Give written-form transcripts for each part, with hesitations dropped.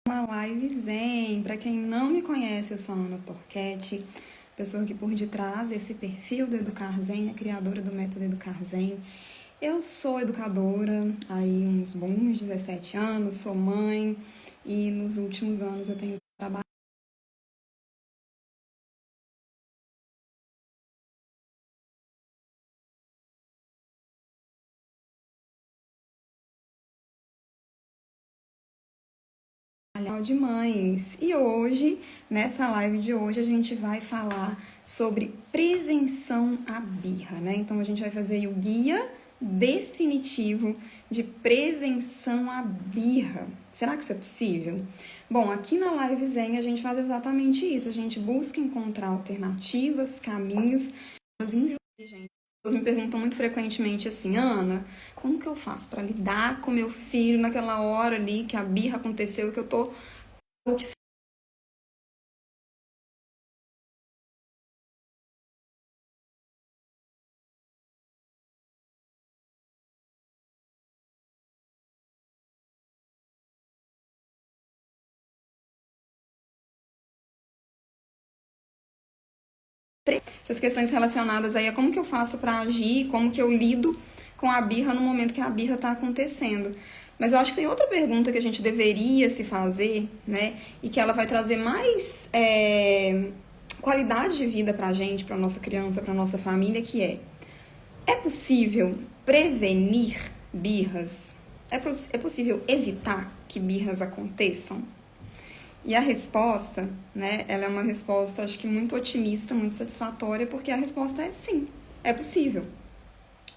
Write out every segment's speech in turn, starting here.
Uma live zen. Para quem não me conhece, eu sou a Ana Torquete, pessoa que por detrás desse perfil do Educar Zen, a criadora do método Educar Zen. Eu sou educadora há uns bons 17 anos, sou mãe e nos últimos anos eu tenho trabalhado de mães. E hoje, nessa live de hoje, a gente vai falar sobre prevenção à birra, né? Então a gente vai fazer o guia definitivo de prevenção à birra. Será que isso é possível? Bom, aqui na Live Zen a gente faz exatamente isso. A gente busca encontrar alternativas, caminhos, gente. As pessoas me perguntam muito frequentemente assim, Ana, como que eu faço para lidar com meu filho naquela hora ali que a birra aconteceu, que eu tô essas questões relacionadas aí a como que eu faço para agir, como que eu lido com a birra no momento que a birra está acontecendo. Mas eu acho que tem outra pergunta que a gente deveria se fazer, né? E que ela vai trazer mais qualidade de vida para a gente, para nossa criança, para nossa família, que é possível prevenir birras? É possível evitar que birras aconteçam? E a resposta, né, ela é uma resposta, acho que muito otimista, muito satisfatória, porque a resposta é sim, é possível.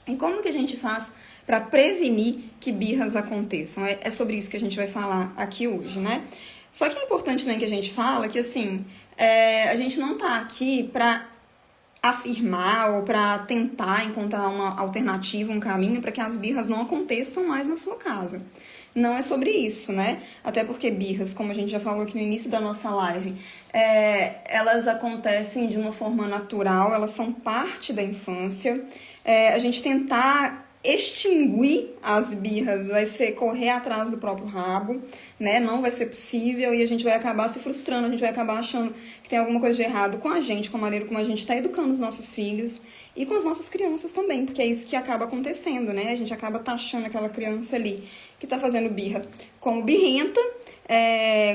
E como que a gente faz para prevenir que birras aconteçam? É sobre isso que a gente vai falar aqui hoje, né? Só que é importante, né, que a gente fala que, assim, a gente não tá aqui para afirmar ou para tentar encontrar uma alternativa, um caminho para que as birras não aconteçam mais na sua casa. Não é sobre isso, né? Até porque birras, como a gente já falou aqui no início da nossa live, elas acontecem de uma forma natural, elas são parte da infância. A gente tentar extinguir as birras vai ser correr atrás do próprio rabo, né? Não vai ser possível e a gente vai acabar se frustrando, a gente vai acabar achando que tem alguma coisa de errado com a gente, com a maneira como a gente está educando os nossos filhos e com as nossas crianças também, porque é isso que acaba acontecendo, né? A gente acaba taxando aquela criança ali que está fazendo birra como birrenta,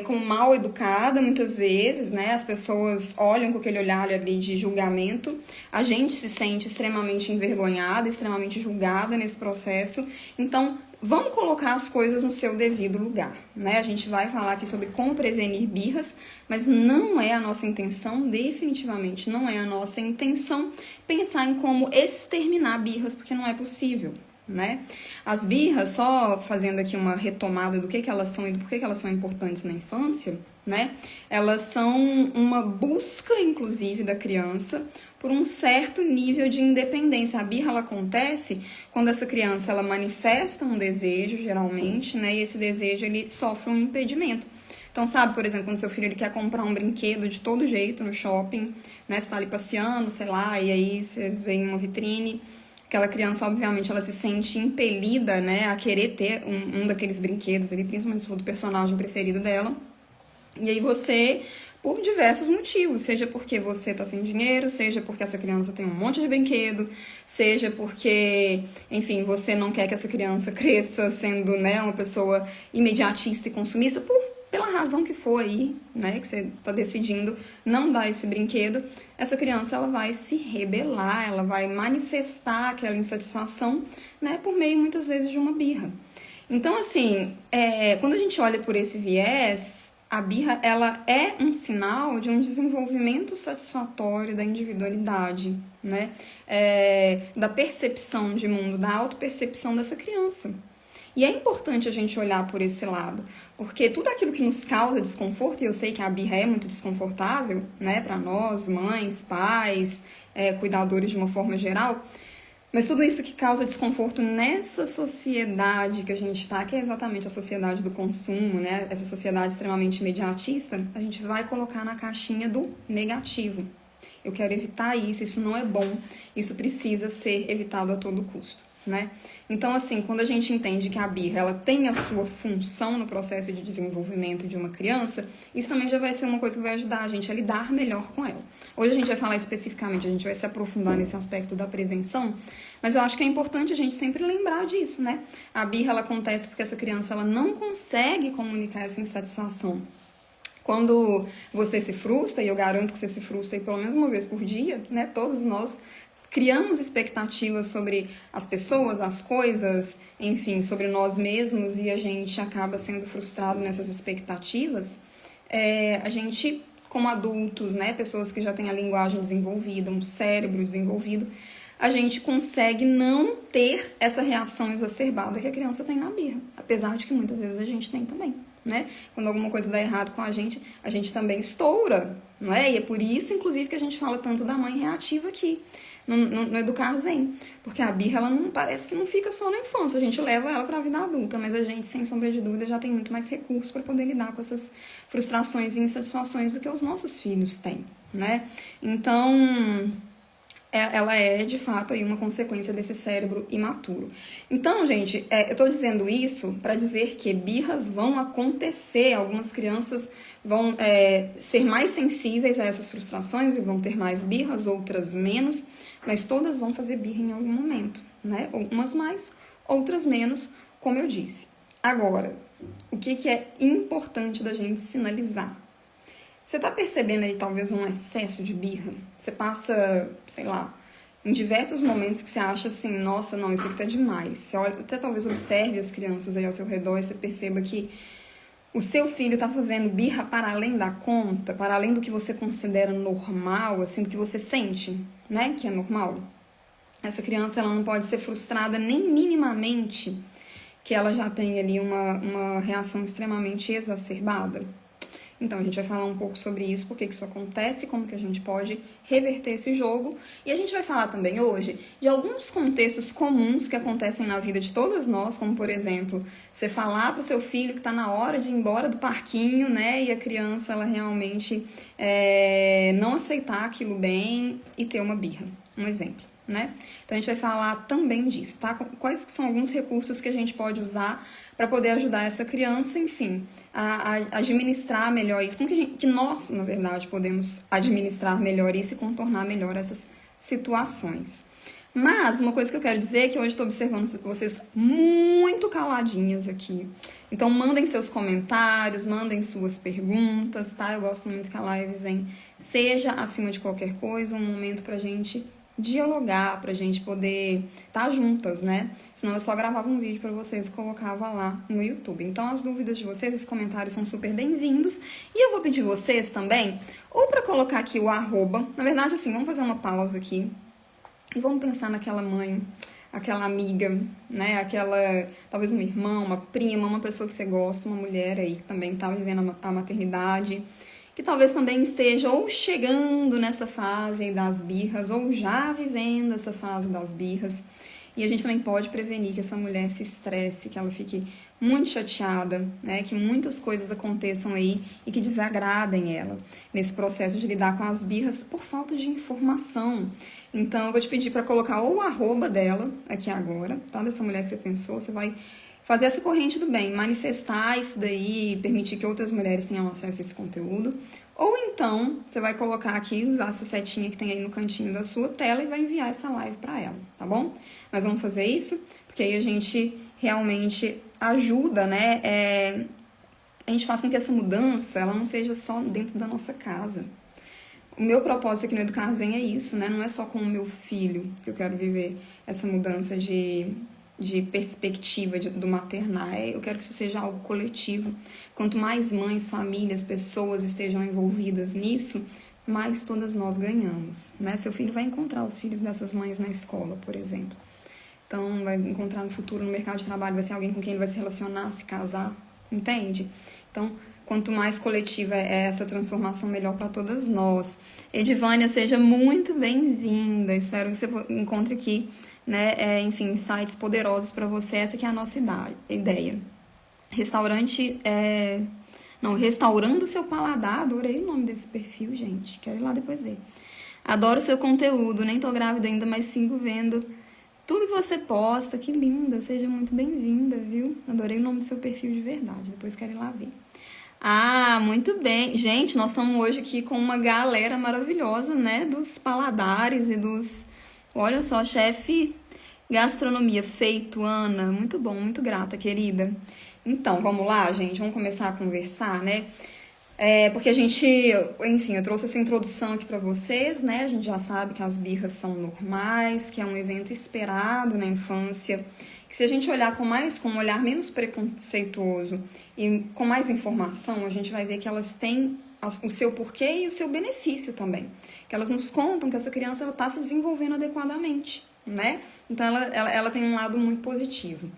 como mal educada muitas vezes, né? As pessoas olham com aquele olhar ali de julgamento, a gente se sente extremamente envergonhada, extremamente julgada nesse processo, então vamos colocar as coisas no seu devido lugar, né? A gente vai falar aqui sobre como prevenir birras, mas não é a nossa intenção, definitivamente não é a nossa intenção pensar em como exterminar birras, porque não é possível, né? As birras, só fazendo aqui uma retomada do que elas são e do porquê que elas são importantes na infância, né? Elas são uma busca, inclusive, da criança por um certo nível de independência. A birra, ela acontece quando essa criança, ela manifesta um desejo, geralmente, né? E esse desejo, ele sofre um impedimento. Então, sabe, por exemplo, quando seu filho ele quer comprar um brinquedo de todo jeito no shopping, né? Você tá ali passeando, sei lá, e aí vocês veem uma vitrine, aquela criança, obviamente, ela se sente impelida, né, a querer ter um daqueles brinquedos ali, principalmente se for do personagem preferido dela. E aí você, por diversos motivos, seja porque você tá sem dinheiro, seja porque essa criança tem um monte de brinquedo, seja porque, enfim, você não quer que essa criança cresça sendo, né, uma pessoa imediatista e consumista, pela razão que for aí, né, que você tá decidindo não dar esse brinquedo, essa criança, ela vai se rebelar, ela vai manifestar aquela insatisfação, né, por meio, muitas vezes, de uma birra. Então, assim, quando a gente olha por esse viés, a birra, ela é um sinal de um desenvolvimento satisfatório da individualidade, né? Da percepção de mundo, da autopercepção dessa criança. E é importante a gente olhar por esse lado, porque tudo aquilo que nos causa desconforto, e eu sei que a birra é muito desconfortável, né, para nós, mães, pais, cuidadores de uma forma geral, mas tudo isso que causa desconforto nessa sociedade que a gente está, que é exatamente a sociedade do consumo, né? Essa sociedade extremamente imediatista, a gente vai colocar na caixinha do negativo. Eu quero evitar isso, isso não é bom, isso precisa ser evitado a todo custo. né? Então, assim, quando a gente entende que a birra, ela tem a sua função no processo de desenvolvimento de uma criança, isso também já vai ser uma coisa que vai ajudar a gente a lidar melhor com ela. Hoje a gente vai falar especificamente, a gente vai se aprofundar nesse aspecto da prevenção, mas eu acho que é importante a gente sempre lembrar disso, né? A birra, ela acontece porque essa criança, ela não consegue comunicar essa insatisfação. Quando você se frustra, e eu garanto que você se frustra aí pelo menos uma vez por dia, né? Todos nós criamos expectativas sobre as pessoas, as coisas, enfim, sobre nós mesmos, e a gente acaba sendo frustrado nessas expectativas. A gente, como adultos, né, pessoas que já têm a linguagem desenvolvida, um cérebro desenvolvido, a gente consegue não ter essa reação exacerbada que a criança tem na birra, apesar de que muitas vezes a gente tem também, né? Quando alguma coisa dá errado com a gente também estoura, não é? E é por isso, inclusive, que a gente fala tanto da mãe reativa aqui, no Educar Zen, porque a birra, ela não parece que não fica só na infância, a gente leva ela para a vida adulta, mas a gente, sem sombra de dúvida, já tem muito mais recursos para poder lidar com essas frustrações e insatisfações do que os nossos filhos têm, né? Então, ela é, de fato, aí uma consequência desse cérebro imaturo. Então, gente, eu estou dizendo isso para dizer que birras vão acontecer, algumas crianças vão ser mais sensíveis a essas frustrações e vão ter mais birras, outras menos, mas todas vão fazer birra em algum momento, né? Umas mais, outras menos, como eu disse. Agora, o que é importante da gente sinalizar? Você tá percebendo aí talvez um excesso de birra? Você passa, sei lá, em diversos momentos que você acha assim, nossa, não, isso aqui tá demais. Você olha, até talvez observe as crianças aí ao seu redor e você perceba que o seu filho tá fazendo birra para além da conta, para além do que você considera normal, assim, do que você sente, né, que é normal. Essa criança, ela não pode ser frustrada nem minimamente que ela já tem ali uma reação extremamente exacerbada. Então, a gente vai falar um pouco sobre isso, por que isso acontece, como que a gente pode reverter esse jogo. E a gente vai falar também hoje de alguns contextos comuns que acontecem na vida de todas nós, como, por exemplo, você falar para o seu filho que está na hora de ir embora do parquinho, né? E a criança, ela realmente não aceitar aquilo bem e ter uma birra. Um exemplo, né? Então, a gente vai falar também disso, tá? Quais são alguns recursos que a gente pode usar para poder ajudar essa criança, enfim, a administrar melhor isso, como que nós, na verdade, podemos administrar melhor isso e contornar melhor essas situações. Mas uma coisa que eu quero dizer é que hoje estou observando vocês muito caladinhas aqui. Então, mandem seus comentários, mandem suas perguntas, tá? Eu gosto muito que a live Zen seja, acima de qualquer coisa, um momento pra gente dialogar, pra gente poder estar juntas, né? Senão eu só gravava um vídeo pra vocês e colocava lá no YouTube. Então, as dúvidas de vocês, os comentários são super bem-vindos. E eu vou pedir vocês também, ou pra colocar aqui o arroba, na verdade, assim, vamos fazer uma pausa aqui e vamos pensar naquela mãe, aquela amiga, né? Aquela, talvez uma irmã, uma prima, uma pessoa que você gosta, uma mulher aí que também tá vivendo a maternidade, que talvez também esteja ou chegando nessa fase das birras, ou já vivendo essa fase das birras. E a gente também pode prevenir que essa mulher se estresse, que ela fique muito chateada, né? Que muitas coisas aconteçam aí e que desagradem ela nesse processo de lidar com as birras por falta de informação. Então, eu vou te pedir para colocar ou o arroba dela aqui agora, tá? Dessa mulher que você pensou, você vai fazer essa corrente do bem, manifestar isso daí, permitir que outras mulheres tenham acesso a esse conteúdo. Ou então, você vai colocar aqui, usar essa setinha que tem aí no cantinho da sua tela e vai enviar essa live para ela, tá bom? Nós vamos fazer isso, porque aí a gente realmente ajuda, né? A gente faz com que essa mudança, ela não seja só dentro da nossa casa. O meu propósito aqui no Educar Zen é isso, né? Não é só com o meu filho que eu quero viver essa mudança de perspectiva do maternar. Eu quero que isso seja algo coletivo. Quanto mais mães, famílias, pessoas estejam envolvidas nisso, mais todas nós ganhamos, né? Seu filho vai encontrar os filhos dessas mães na escola, por exemplo. Então, vai encontrar no futuro no mercado de trabalho, vai ser alguém com quem ele vai se relacionar, se casar, entende? Então, quanto mais coletiva é essa transformação, melhor para todas nós. Edivânia, seja muito bem-vinda. Espero que você encontre aqui, né, enfim, insights poderosos para você. Essa que é a nossa ideia. Restaurando seu paladar. Adorei o nome desse perfil, gente. Quero ir lá depois ver. Adoro seu conteúdo. Nem tô grávida ainda, mas sigo vendo tudo que você posta, que linda, seja muito bem-vinda, viu? Adorei o nome do seu perfil de verdade, depois quero ir lá ver. Ah, muito bem. Gente, nós estamos hoje aqui com uma galera maravilhosa, né? Dos paladares e dos... Olha só, chefe gastronomia feito, Ana. Muito bom, muito grata, querida. Então, vamos lá, gente. Vamos começar a conversar, né? Porque a gente, enfim, eu trouxe essa introdução aqui para vocês, né? A gente já sabe que as birras são normais, que é um evento esperado na infância, que se a gente olhar com um olhar menos preconceituoso e com mais informação, a gente vai ver que elas têm o seu porquê e o seu benefício também. Que elas nos contam que essa criança está se desenvolvendo adequadamente, né? Então, ela tem um lado muito positivo.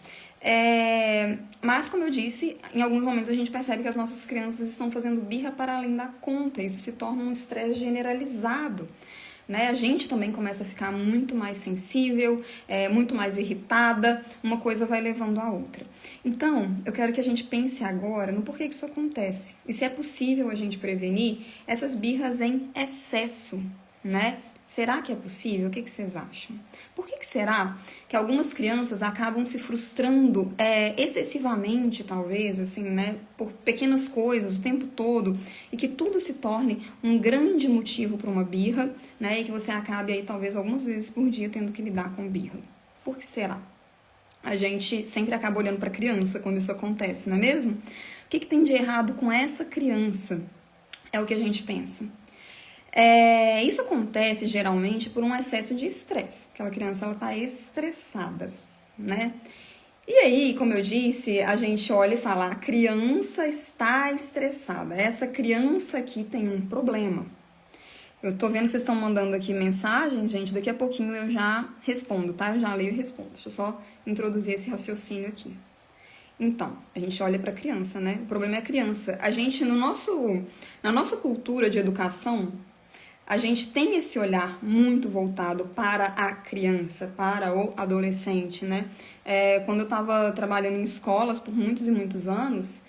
Mas, como eu disse, em alguns momentos a gente percebe que as nossas crianças estão fazendo birra para além da conta. Isso se torna um estresse generalizado, né? A gente também começa a ficar muito mais sensível, muito mais irritada, uma coisa vai levando a outra. Então, eu quero que a gente pense agora no porquê que isso acontece. E se é possível a gente prevenir essas birras em excesso, né? Será que é possível? O que vocês acham? Por que será que algumas crianças acabam se frustrando excessivamente, talvez, assim, né, por pequenas coisas o tempo todo, e que tudo se torne um grande motivo para uma birra, né, e que você acabe aí, talvez, algumas vezes por dia tendo que lidar com birra? Por que será? A gente sempre acaba olhando para a criança quando isso acontece, não é mesmo? O que tem de errado com essa criança? É o que a gente pensa. Isso acontece geralmente por um excesso de estresse. Aquela criança está estressada, né? E aí, como eu disse, a gente olha e fala, a criança está estressada. Essa criança aqui tem um problema. Eu tô vendo que vocês estão mandando aqui mensagens, gente. Daqui a pouquinho eu já respondo, tá? Eu já leio e respondo. Deixa eu só introduzir esse raciocínio aqui. Então, a gente olha para a criança, né? O problema é a criança. A gente, na nossa cultura de educação, a gente tem esse olhar muito voltado para a criança, para o adolescente, né? Quando eu estava trabalhando em escolas por muitos e muitos anos,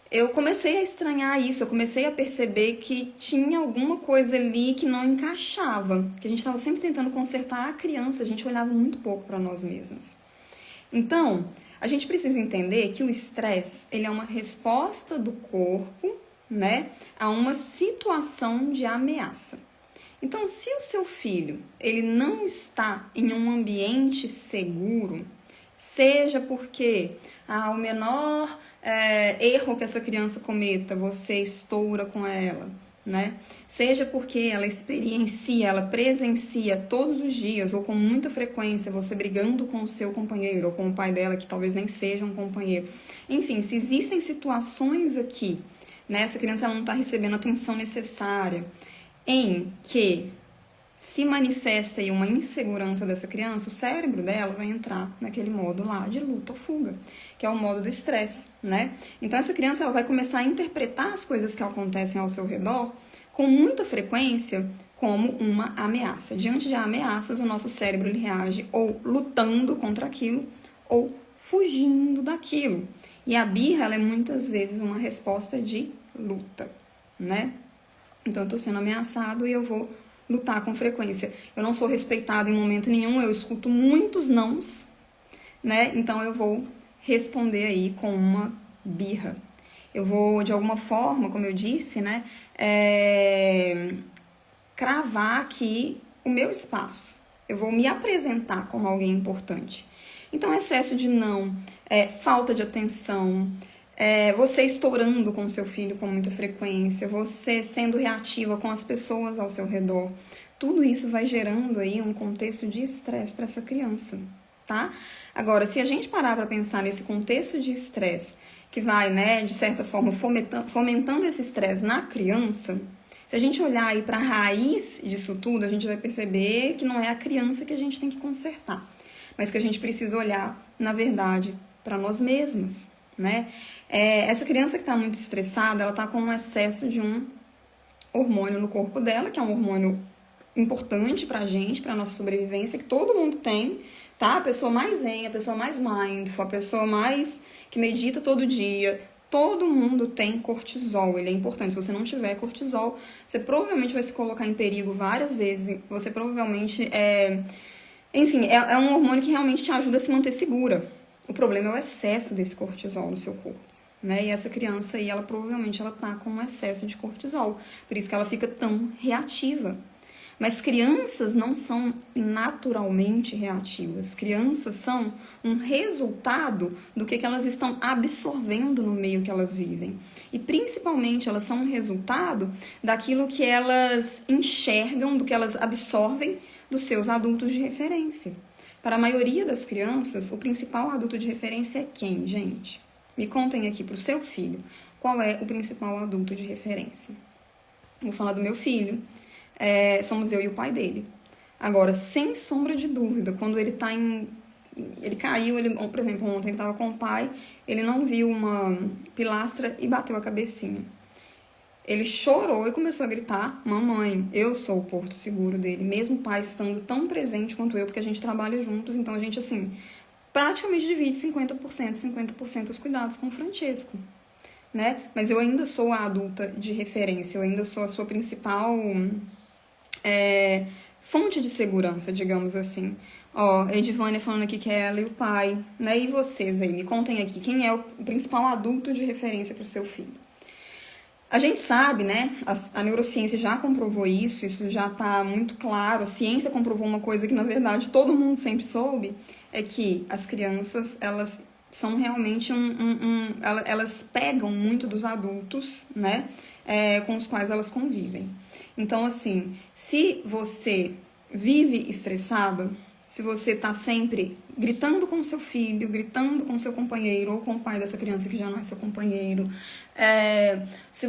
eu comecei a estranhar isso, eu comecei a perceber que tinha alguma coisa ali que não encaixava, que a gente estava sempre tentando consertar a criança, a gente olhava muito pouco para nós mesmos. Então, a gente precisa entender que o estresse, ele é uma resposta do corpo, né, a uma situação de ameaça. Então, se o seu filho ele não está em um ambiente seguro, seja porque o menor erro que essa criança cometa, você estoura com ela, né? Seja porque ela experiencia, ela presencia todos os dias ou com muita frequência você brigando com o seu companheiro ou com o pai dela, que talvez nem seja um companheiro. Enfim, se existem situações aqui, né, essa criança ela não está recebendo a atenção necessária, em que se manifesta aí uma insegurança dessa criança, o cérebro dela vai entrar naquele modo lá de luta ou fuga, que é o modo do estresse, né? Então, essa criança ela vai começar a interpretar as coisas que acontecem ao seu redor com muita frequência como uma ameaça. Diante de ameaças, o nosso cérebro ele reage ou lutando contra aquilo ou fugindo daquilo. E a birra ela é muitas vezes uma resposta de luta, né? Então, eu estou sendo ameaçado e eu vou lutar com frequência. Eu não sou respeitada em momento nenhum, eu escuto muitos nãos, né? Então, eu vou responder aí com uma birra. Eu vou, de alguma forma, como eu disse, né? Cravar aqui o meu espaço. Eu vou me apresentar como alguém importante. Então, excesso de não, falta de atenção, você estourando com o seu filho com muita frequência, você sendo reativa com as pessoas ao seu redor, tudo isso vai gerando aí um contexto de estresse para essa criança, tá? Agora, se a gente parar para pensar nesse contexto de estresse, que vai, né, de certa forma, fomentando esse estresse na criança, se a gente olhar aí para a raiz disso tudo, a gente vai perceber que não é a criança que a gente tem que consertar, mas que a gente precisa olhar, na verdade, para nós mesmas, né? Essa criança que está muito estressada, ela está com um excesso de um hormônio no corpo dela, que é um hormônio importante pra gente, pra nossa sobrevivência, que todo mundo tem, tá? A pessoa mais zen, a pessoa mais mindful, a pessoa mais que medita todo dia, todo mundo tem cortisol, ele é importante. Se você não tiver cortisol, você provavelmente vai se colocar em perigo várias vezes, você provavelmente Enfim, é um hormônio que realmente te ajuda a se manter segura. O problema é o excesso desse cortisol no seu corpo, né? E essa criança aí, ela provavelmente ela tá com um excesso de cortisol, por isso que ela fica tão reativa. Mas crianças não são naturalmente reativas. Crianças são um resultado do que elas estão absorvendo no meio que elas vivem. E principalmente elas são um resultado daquilo que elas enxergam, do que elas absorvem dos seus adultos de referência. Para a maioria das crianças, o principal adulto de referência é quem, gente? Me contem aqui para o seu filho, qual é o principal adulto de referência? Vou falar do meu filho. Somos eu e o pai dele. Agora, sem sombra de dúvida, quando ele tá ele caiu, por exemplo, ontem ele estava com o pai, ele não viu uma pilastra e bateu a cabecinha. Ele chorou e começou a gritar: mamãe, eu sou o porto seguro dele, mesmo o pai estando tão presente quanto eu, porque a gente trabalha juntos, então a gente, assim, praticamente divide 50% os cuidados com o Francesco, né? Mas eu ainda sou a adulta de referência, eu ainda sou a sua principal fonte de segurança, digamos assim. Ó, a Edivânia falando aqui que é ela e o pai, né? E vocês aí, me contem aqui, quem é o principal adulto de referência para o seu filho? A gente sabe, né? A neurociência já comprovou isso já está muito claro. A ciência comprovou uma coisa que, na verdade, todo mundo sempre soube, é que as crianças, elas são realmente elas pegam muito dos adultos, né? Com os quais elas convivem. Então, assim, se você vive estressado, se você está sempre gritando com o seu filho, gritando com o seu companheiro ou com o pai dessa criança que já não é seu companheiro, se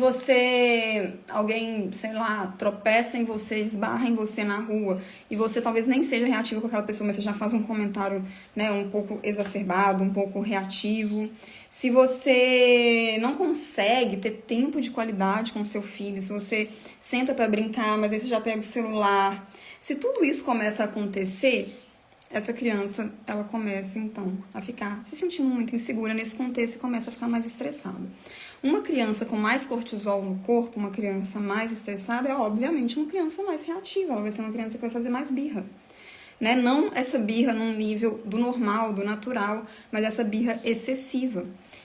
alguém, sei lá, tropeça em você, esbarra em você na rua e você talvez nem seja reativo com aquela pessoa, mas você já faz um comentário, né, um pouco exacerbado, um pouco reativo. Se você não consegue ter tempo de qualidade com o seu filho, se você senta para brincar, mas aí você já pega o celular, se tudo isso começa a acontecer, essa criança, ela começa, então, a ficar se sentindo muito insegura nesse contexto e começa a ficar mais estressada. Uma criança com mais cortisol no corpo, uma criança mais estressada, é obviamente uma criança mais reativa, ela vai ser uma criança que vai fazer mais birra. Né? Não essa birra num nível do normal, do natural, mas essa birra excessiva.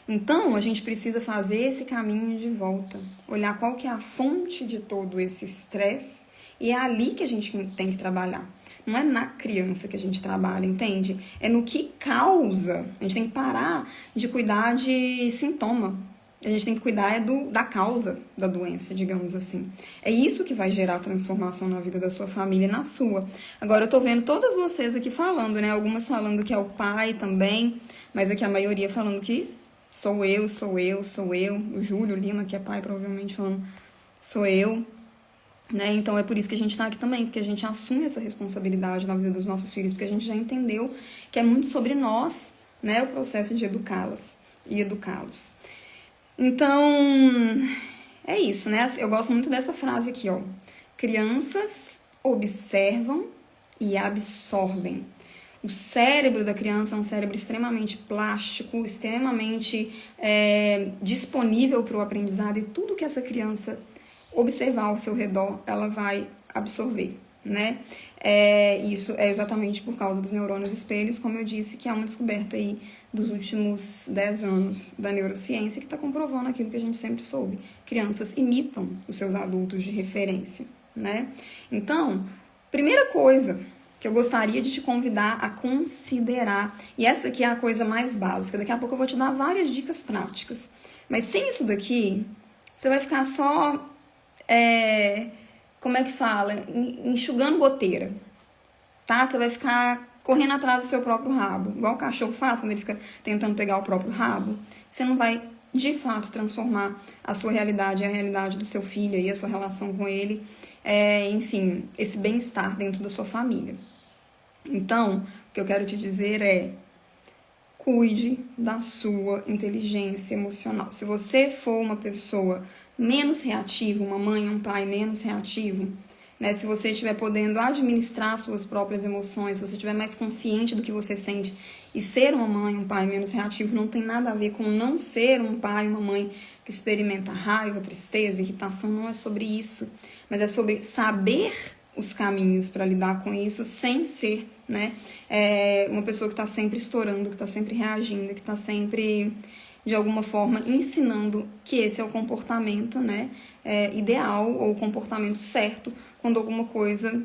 Então, a gente precisa fazer esse caminho de volta, olhar qual que é a fonte de todo esse estresse, e é ali que a gente tem que trabalhar. Não é na criança que a gente trabalha, entende? É no que causa. A gente tem que parar de cuidar de sintoma. A gente tem que cuidar da causa da doença, digamos assim. É isso que vai gerar transformação na vida da sua família e na sua. Agora, eu tô vendo todas vocês aqui falando, né? Algumas falando que é o pai também, mas aqui a maioria falando que sou eu. O Júlio Lima, que é pai, provavelmente falando sou eu. Né? Então é por isso que a gente está aqui também, porque a gente assume essa responsabilidade na vida dos nossos filhos, porque a gente já entendeu que é muito sobre nós, né, o processo de educá-las e educá-los. Então, é isso, né? Eu gosto muito dessa frase aqui, ó. Crianças observam e absorvem. O cérebro da criança é um cérebro extremamente plástico, extremamente disponível para o aprendizado, e tudo que essa criança observar ao seu redor, ela vai absorver, né? Isso é exatamente por causa dos neurônios espelhos, como eu disse, que é uma descoberta aí dos últimos 10 anos da neurociência, que está comprovando aquilo que a gente sempre soube. Crianças imitam os seus adultos de referência, né? Então, primeira coisa que eu gostaria de te convidar a considerar, e essa aqui é a coisa mais básica, daqui a pouco eu vou te dar várias dicas práticas, mas sem isso daqui, você vai ficar só... como é que fala? Enxugando goteira, tá? Você vai ficar correndo atrás do seu próprio rabo, igual o cachorro faz quando ele fica tentando pegar o próprio rabo. Você não vai, de fato, transformar a sua realidade e a realidade do seu filho e a sua relação com ele, enfim, esse bem-estar dentro da sua família. Então, o que eu quero te dizer é: cuide da sua inteligência emocional. Se você for uma pessoa menos reativo, uma mãe, um pai menos reativo, né? Se você estiver podendo administrar suas próprias emoções, se você estiver mais consciente do que você sente, e ser uma mãe, um pai menos reativo não tem nada a ver com não ser um pai, uma mãe que experimenta raiva, tristeza, irritação, não é sobre isso, mas é sobre saber os caminhos para lidar com isso sem ser, né, uma pessoa que está sempre estourando, que está sempre reagindo, que está sempre, de alguma forma, ensinando que esse é o comportamento, né, ideal ou o comportamento certo quando alguma coisa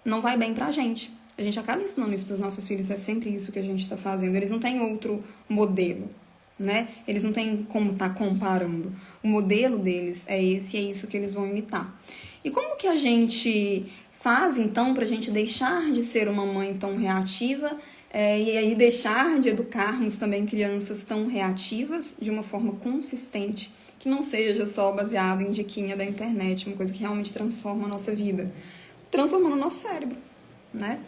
não vai bem pra gente. A gente acaba ensinando isso para os nossos filhos, é sempre isso que a gente está fazendo. Eles não têm outro modelo, né? Eles não têm como estar comparando. O modelo deles é esse e é isso que eles vão imitar. E como que a gente faz, então, para a gente deixar de ser uma mãe tão reativa e aí deixar de educarmos também crianças tão reativas de uma forma consistente, que não seja só baseado em diquinha da internet, uma coisa que realmente transforma a nossa vida, transformando o nosso cérebro, né?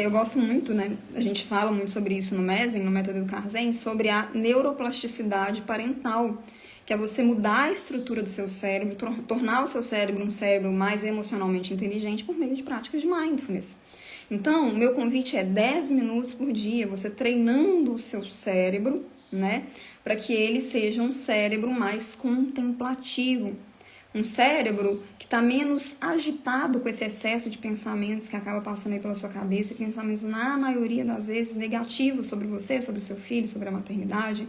Eu gosto muito, né? A gente fala muito sobre isso no MESEN, no Método Educar Zen, sobre a neuroplasticidade parental, que é você mudar a estrutura do seu cérebro, tornar o seu cérebro um cérebro mais emocionalmente inteligente por meio de práticas de mindfulness. Então, o meu convite é 10 minutos por dia, você treinando o seu cérebro, né? Para que ele seja um cérebro mais contemplativo. Um cérebro que está menos agitado com esse excesso de pensamentos que acaba passando aí pela sua cabeça, e pensamentos, na maioria das vezes, negativos sobre você, sobre o seu filho, sobre a maternidade,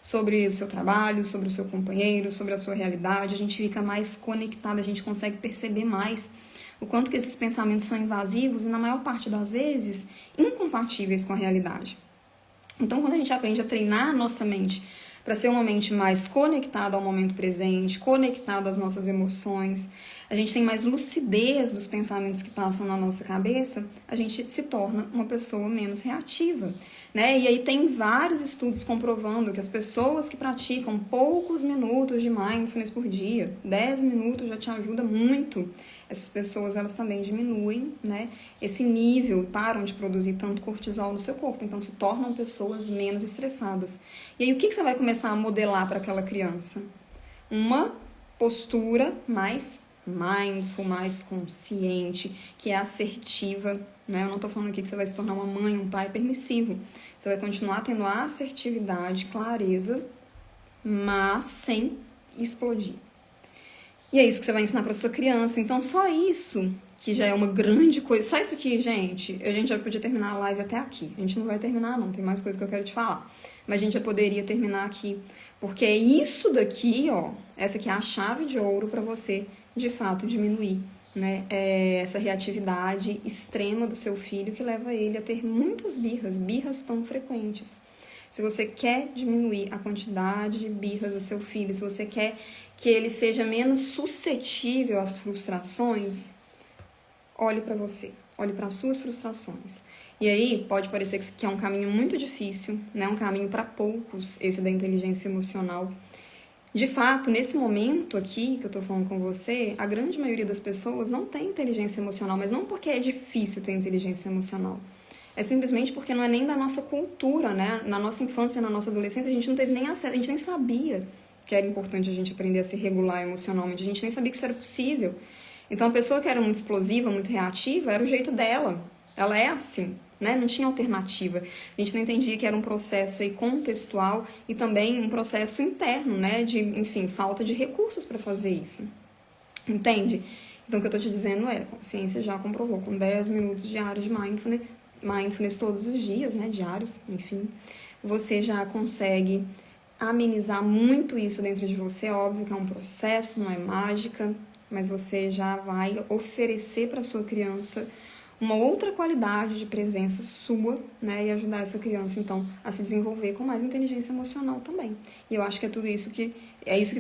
sobre o seu trabalho, sobre o seu companheiro, sobre a sua realidade. A gente fica mais conectado, a gente consegue perceber mais o quanto que esses pensamentos são invasivos e, na maior parte das vezes, incompatíveis com a realidade. Então, quando a gente aprende a treinar a nossa mente para ser uma mente mais conectada ao momento presente, conectada às nossas emoções, a gente tem mais lucidez dos pensamentos que passam na nossa cabeça, a gente se torna uma pessoa menos reativa, né? E aí tem vários estudos comprovando que as pessoas que praticam poucos minutos de mindfulness por dia, 10 minutos já te ajuda muito. Essas pessoas, elas também diminuem, né, esse nível, param de produzir tanto cortisol no seu corpo, então se tornam pessoas menos estressadas. E aí o que você vai começar a modelar para aquela criança? Uma postura mais mindful, mais consciente, que é assertiva, né? Eu não estou falando aqui que você vai se tornar uma mãe, um pai permissivo. Você vai continuar tendo a assertividade, clareza, mas sem explodir. E é isso que você vai ensinar para sua criança. Então, só isso, que já é uma grande coisa. Só isso aqui, gente, a gente já podia terminar a live até aqui. A gente não vai terminar, não. Tem mais coisa que eu quero te falar. Mas a gente já poderia terminar aqui. Porque é isso daqui, ó. Essa aqui é a chave de ouro para você, de fato, diminuir, né? Essa reatividade extrema do seu filho que leva ele a ter muitas birras tão frequentes. Se você quer diminuir a quantidade de birras do seu filho, se você quer que ele seja menos suscetível às frustrações, olhe para você, olhe para as suas frustrações. E aí pode parecer que é um caminho muito difícil, né? Um caminho para poucos, esse da inteligência emocional. De fato, nesse momento aqui que eu tô falando com você, a grande maioria das pessoas não tem inteligência emocional, mas não porque é difícil ter inteligência emocional. É simplesmente porque não é nem da nossa cultura, né? Na nossa infância, na nossa adolescência, a gente não teve nem acesso, a gente nem sabia que era importante a gente aprender a se regular emocionalmente, a gente nem sabia que isso era possível. Então, a pessoa que era muito explosiva, muito reativa, era o jeito dela. Ela é assim, né? Não tinha alternativa. A gente não entendia que era um processo aí contextual e também um processo interno, né? De, enfim, falta de recursos para fazer isso. Entende? Então, o que eu tô te dizendo é, a ciência já comprovou, com 10 minutos diários de mindfulness todos os dias, né? Diários, enfim, você já consegue amenizar muito isso dentro de você. É óbvio que é um processo, não é mágica, mas você já vai oferecer para sua criança uma outra qualidade de presença sua, né, e ajudar essa criança, então, a se desenvolver com mais inteligência emocional também. E eu acho que é tudo isso que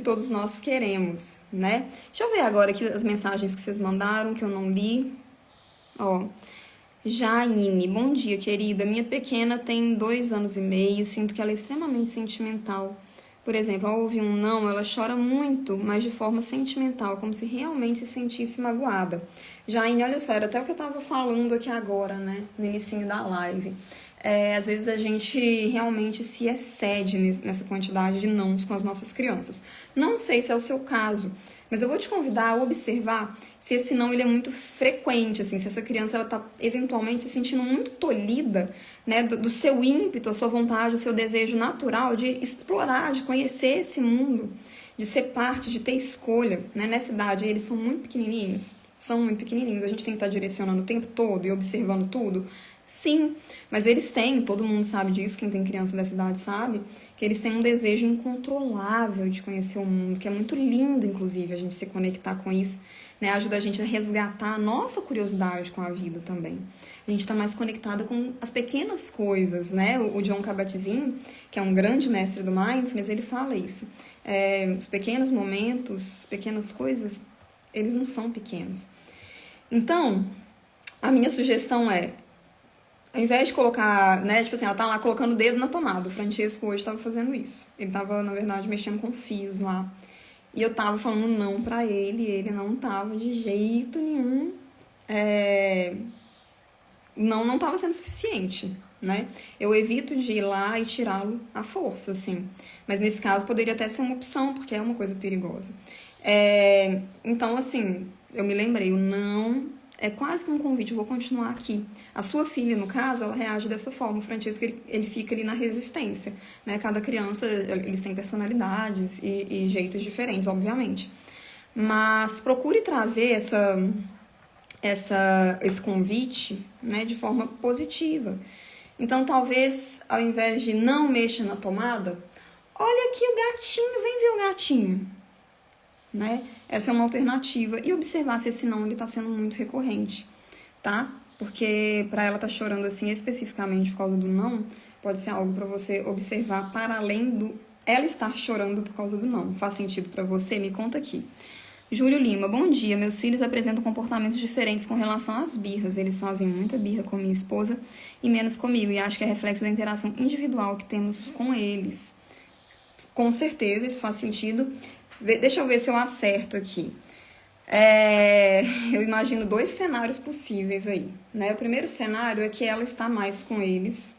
todos nós queremos, né? Deixa eu ver agora aqui as mensagens que vocês mandaram, que eu não li. Ó, Jaine, bom dia, querida. Minha pequena tem 2 anos e meio, sinto que ela é extremamente sentimental. Por exemplo, ao ouvir um não, ela chora muito, mas de forma sentimental, como se realmente se sentisse magoada. Jaine, olha só, era até o que eu estava falando aqui agora, né, no inicinho da live. Às vezes a gente realmente se excede nessa quantidade de nãos com as nossas crianças. Não sei se é o seu caso, mas eu vou te convidar a observar se esse não ele é muito frequente, assim, se essa criança ela está eventualmente se sentindo muito tolhida, né, do seu ímpeto, a sua vontade, o seu desejo natural de explorar, de conhecer esse mundo, de ser parte, de ter escolha, né? Nessa idade eles são muito pequenininhos, São muito pequenininhos. A gente tem que estar direcionando o tempo todo e observando tudo? Sim, mas eles têm, todo mundo sabe disso, quem tem criança dessa idade sabe, que eles têm um desejo incontrolável de conhecer o mundo, que é muito lindo, inclusive, a gente se conectar com isso, né? Ajuda a gente a resgatar a nossa curiosidade com a vida também. A gente está mais conectada com as pequenas coisas, né? O Jon Kabat-Zinn, que é um grande mestre do Mindfulness, ele fala isso. Os pequenos momentos, as pequenas coisas, eles não são pequenos. Então, a minha sugestão é, ao invés de colocar, né, tipo assim, ela tá lá colocando o dedo na tomada. O Francesco hoje estava fazendo isso. Ele tava, na verdade, mexendo com fios lá. E eu tava falando não pra ele não tava de jeito nenhum. Não tava sendo suficiente, né? Eu evito de ir lá e tirá-lo à força, assim. Mas nesse caso poderia até ser uma opção, porque é uma coisa perigosa. Então, assim, eu me lembrei, o não é quase que um convite, eu vou continuar aqui. A sua filha, no caso, ela reage dessa forma. O Francesco, ele fica ali na resistência, né? Cada criança, eles têm personalidades e jeitos diferentes, obviamente. Mas procure trazer esse convite, né, de forma positiva. Então, talvez, ao invés de não mexa na tomada, olha aqui o gatinho, vem ver o gatinho. Né? Essa é uma alternativa. E observar se esse não ele está sendo muito recorrente, tá? Porque para ela estar chorando assim especificamente por causa do não, pode ser algo para você observar para além do ela estar chorando por causa do não. Faz sentido para você? Me conta aqui. Júlio Lima, bom dia. Meus filhos apresentam comportamentos diferentes com relação às birras. Eles fazem muita birra com minha esposa e menos comigo. E acho que é reflexo da interação individual que temos com eles. Com certeza, isso faz sentido. Deixa eu ver se eu acerto aqui. Eu imagino 2 cenários possíveis aí, né? O primeiro cenário é que ela está mais com eles,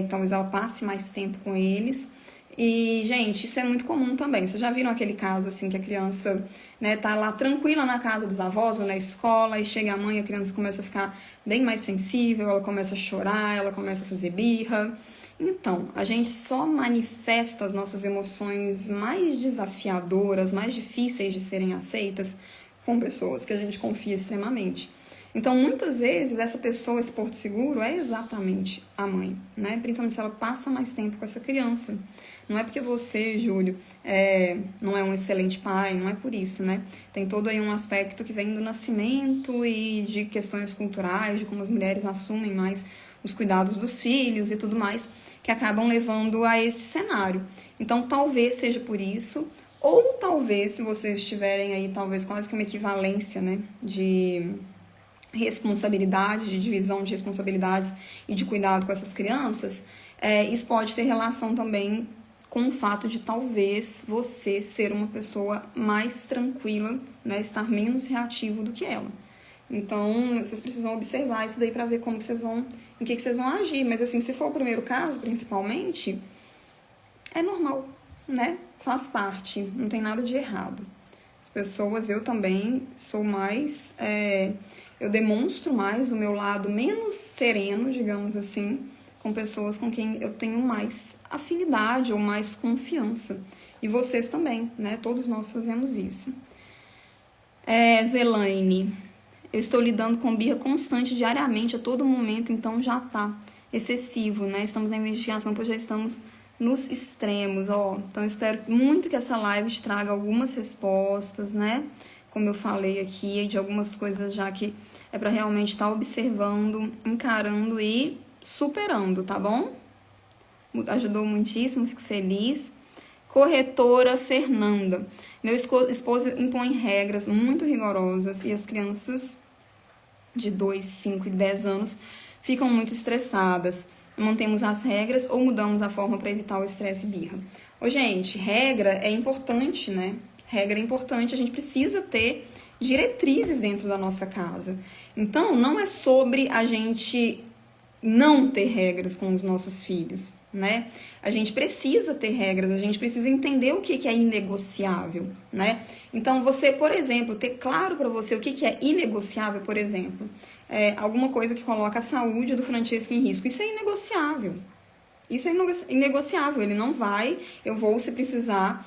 talvez ela passe mais tempo com eles. E, gente, isso é muito comum também. Vocês já viram aquele caso, assim, que a criança, né, tá lá tranquila na casa dos avós ou na escola, e chega a mãe e a criança começa a ficar bem mais sensível, ela começa a chorar, ela começa a fazer birra. Então, a gente só manifesta as nossas emoções mais desafiadoras, mais difíceis de serem aceitas com pessoas que a gente confia extremamente. Então, muitas vezes, essa pessoa, esse porto seguro, é exatamente a mãe, né? Principalmente se ela passa mais tempo com essa criança. Não é porque você, Júlio, não é um excelente pai, não é por isso, né? Tem todo aí um aspecto que vem do nascimento e de questões culturais, de como as mulheres assumem mais os cuidados dos filhos e tudo mais, que acabam levando a esse cenário. Então, talvez seja por isso, ou talvez, se vocês tiverem aí, talvez quase que uma equivalência, né, de responsabilidade, de divisão de responsabilidades e de cuidado com essas crianças, isso pode ter relação também com o fato de talvez você ser uma pessoa mais tranquila, né, estar menos reativo do que ela. Então, vocês precisam observar isso daí para ver como que vocês vão, em que vocês vão agir. Mas assim, se for o primeiro caso, principalmente, é normal, né? Faz parte, não tem nada de errado. As pessoas, eu também sou mais, eu demonstro mais o meu lado menos sereno, digamos assim, com pessoas com quem eu tenho mais afinidade ou mais confiança. E vocês também, né? Todos nós fazemos isso. Zelaine, eu estou lidando com birra constante diariamente, a todo momento, então já tá excessivo, né? Estamos na investigação, pois já estamos nos extremos, ó. Então, eu espero muito que essa live te traga algumas respostas, né? Como eu falei aqui, de algumas coisas já que é para realmente estar observando, encarando e superando, tá bom? Ajudou muitíssimo, fico feliz. Corretora Fernanda. Meu esposo impõe regras muito rigorosas e as crianças de 2, 5 e 10 anos ficam muito estressadas. Mantemos as regras ou mudamos a forma para evitar o estresse e birra? Gente, regra é importante, né? Regra é importante, a gente precisa ter diretrizes dentro da nossa casa. Então, não é sobre a gente não ter regras com os nossos filhos, né? A gente precisa ter regras, a gente precisa entender o que é inegociável, né? Então, você, por exemplo, ter claro para você o que é inegociável, por exemplo, alguma coisa que coloca a saúde do Francesco em risco. Isso é inegociável. Isso é inegociável, ele não vai, eu vou, se precisar,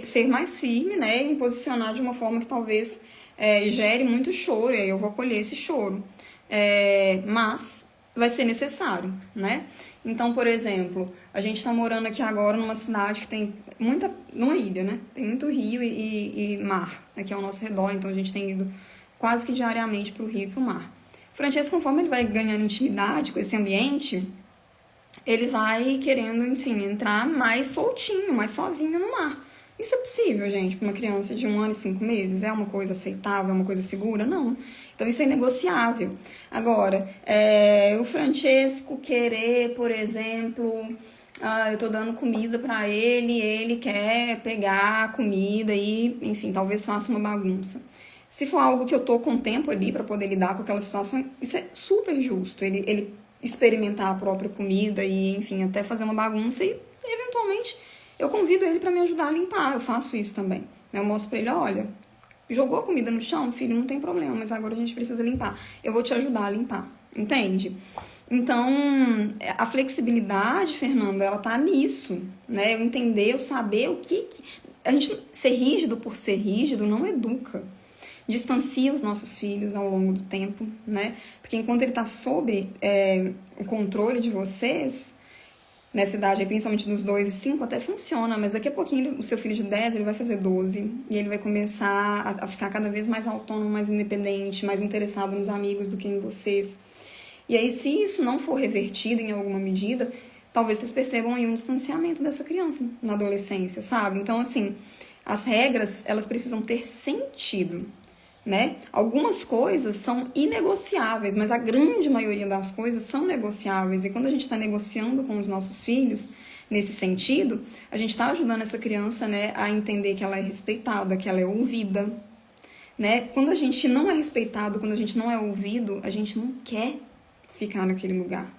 ser mais firme, né? E me posicionar de uma forma que talvez gere muito choro, e aí eu vou acolher esse choro. Mas vai ser necessário, né? Então, por exemplo, a gente está morando aqui agora numa cidade que tem numa ilha, né? Tem muito rio e mar aqui ao nosso redor, então a gente tem ido quase que diariamente para o rio e para o mar. O Francesco, conforme ele vai ganhando intimidade com esse ambiente, ele vai querendo, enfim, entrar mais soltinho, mais sozinho no mar. Isso é possível, gente, para uma criança de 1 ano e 5 meses? É uma coisa aceitável, é uma coisa segura? Não. Então, isso é negociável. Agora, o Francesco querer, por exemplo, eu tô dando comida para ele quer pegar a comida e, enfim, talvez faça uma bagunça. Se for algo que eu tô com tempo ali para poder lidar com aquela situação, isso é super justo. Ele experimentar a própria comida e, enfim, até fazer uma bagunça e, eventualmente, eu convido ele para me ajudar a limpar. Eu faço isso também. Eu mostro para ele, olha, jogou a comida no chão, filho, não tem problema, mas agora a gente precisa limpar. Eu vou te ajudar a limpar, entende? Então, a flexibilidade, Fernanda, ela tá nisso, né? Eu entender, eu saber o que... A gente ser rígido por ser rígido não educa. Distancia os nossos filhos ao longo do tempo, né? Porque enquanto ele está sob o controle de vocês, nessa idade, principalmente dos 2 e 5, até funciona, mas daqui a pouquinho o seu filho de 10, ele vai fazer 12, e ele vai começar a ficar cada vez mais autônomo, mais independente, mais interessado nos amigos do que em vocês. E aí, se isso não for revertido em alguma medida, talvez vocês percebam aí um distanciamento dessa criança na adolescência, sabe? Então, assim, as regras, elas precisam ter sentido, né? Algumas coisas são inegociáveis, mas a grande maioria das coisas são negociáveis. E quando a gente está negociando com os nossos filhos, nesse sentido, a gente está ajudando essa criança, né, a entender que ela é respeitada, que ela é ouvida, né? Quando a gente não é respeitado, quando a gente não é ouvido, a gente não quer ficar naquele lugar.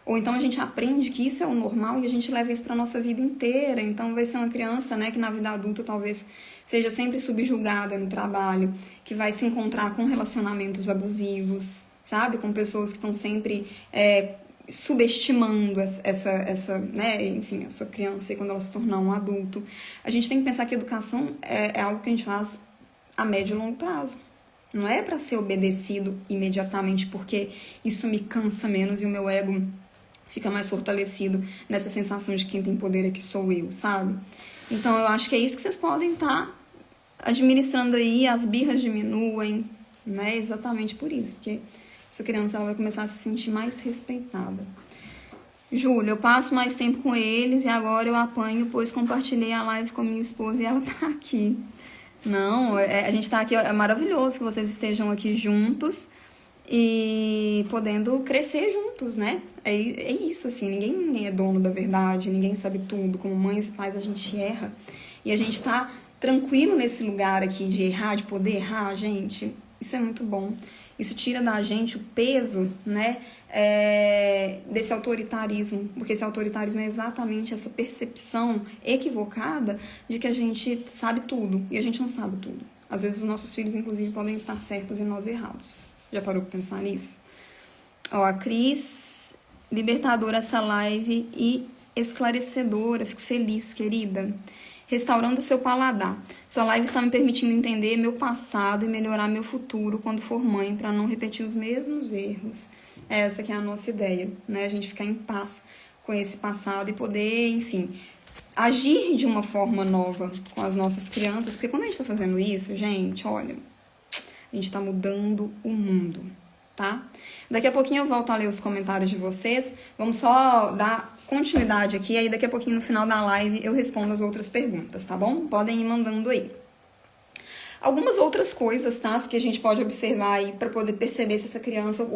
Ou então a gente aprende que isso é o normal e a gente leva isso para a nossa vida inteira. Então vai ser uma criança, né, que na vida adulta talvez seja sempre subjugada no trabalho, que vai se encontrar com relacionamentos abusivos, sabe? Com pessoas que estão sempre subestimando essa, né, enfim, a sua criança e quando ela se tornar um adulto. A gente tem que pensar que a educação é algo que a gente faz a médio e longo prazo. Não é para ser obedecido imediatamente, porque isso me cansa menos e o meu ego fica mais fortalecido nessa sensação de quem tem poder é que sou eu, sabe? Então, eu acho que é isso que vocês podem estar administrando aí, as birras diminuem, né? Exatamente por isso, porque essa criança ela vai começar a se sentir mais respeitada. Júlia, eu passo mais tempo com eles e agora eu apanho, pois compartilhei a live com minha esposa e ela tá aqui. Não, a gente tá aqui, é maravilhoso que vocês estejam aqui juntos e podendo crescer juntos, né? É isso, assim, ninguém é dono da verdade, ninguém sabe tudo. Como mães e pais, a gente erra. E a gente tá tranquilo nesse lugar aqui de errar, de poder errar, gente. Isso é muito bom. Isso tira da gente o peso, né, desse autoritarismo. Porque esse autoritarismo é exatamente essa percepção equivocada de que a gente sabe tudo. E a gente não sabe tudo. Às vezes os nossos filhos, inclusive, podem estar certos e nós errados. Já parou pra pensar nisso? Ó, a Cris, libertadora essa live e esclarecedora. Fico feliz, querida. Restaurando seu paladar. Sua live está me permitindo entender meu passado e melhorar meu futuro quando for mãe, para não repetir os mesmos erros. Essa que é a nossa ideia, né? A gente ficar em paz com esse passado e poder, enfim, agir de uma forma nova com as nossas crianças. Porque quando a gente está fazendo isso, gente, olha, a gente está mudando o mundo, tá? Daqui a pouquinho eu volto a ler os comentários de vocês. Vamos só dar continuidade aqui, aí daqui a pouquinho no final da live eu respondo as outras perguntas, tá bom? Podem ir mandando aí. Algumas outras coisas, tá? Que a gente pode observar aí para poder perceber se essa criança,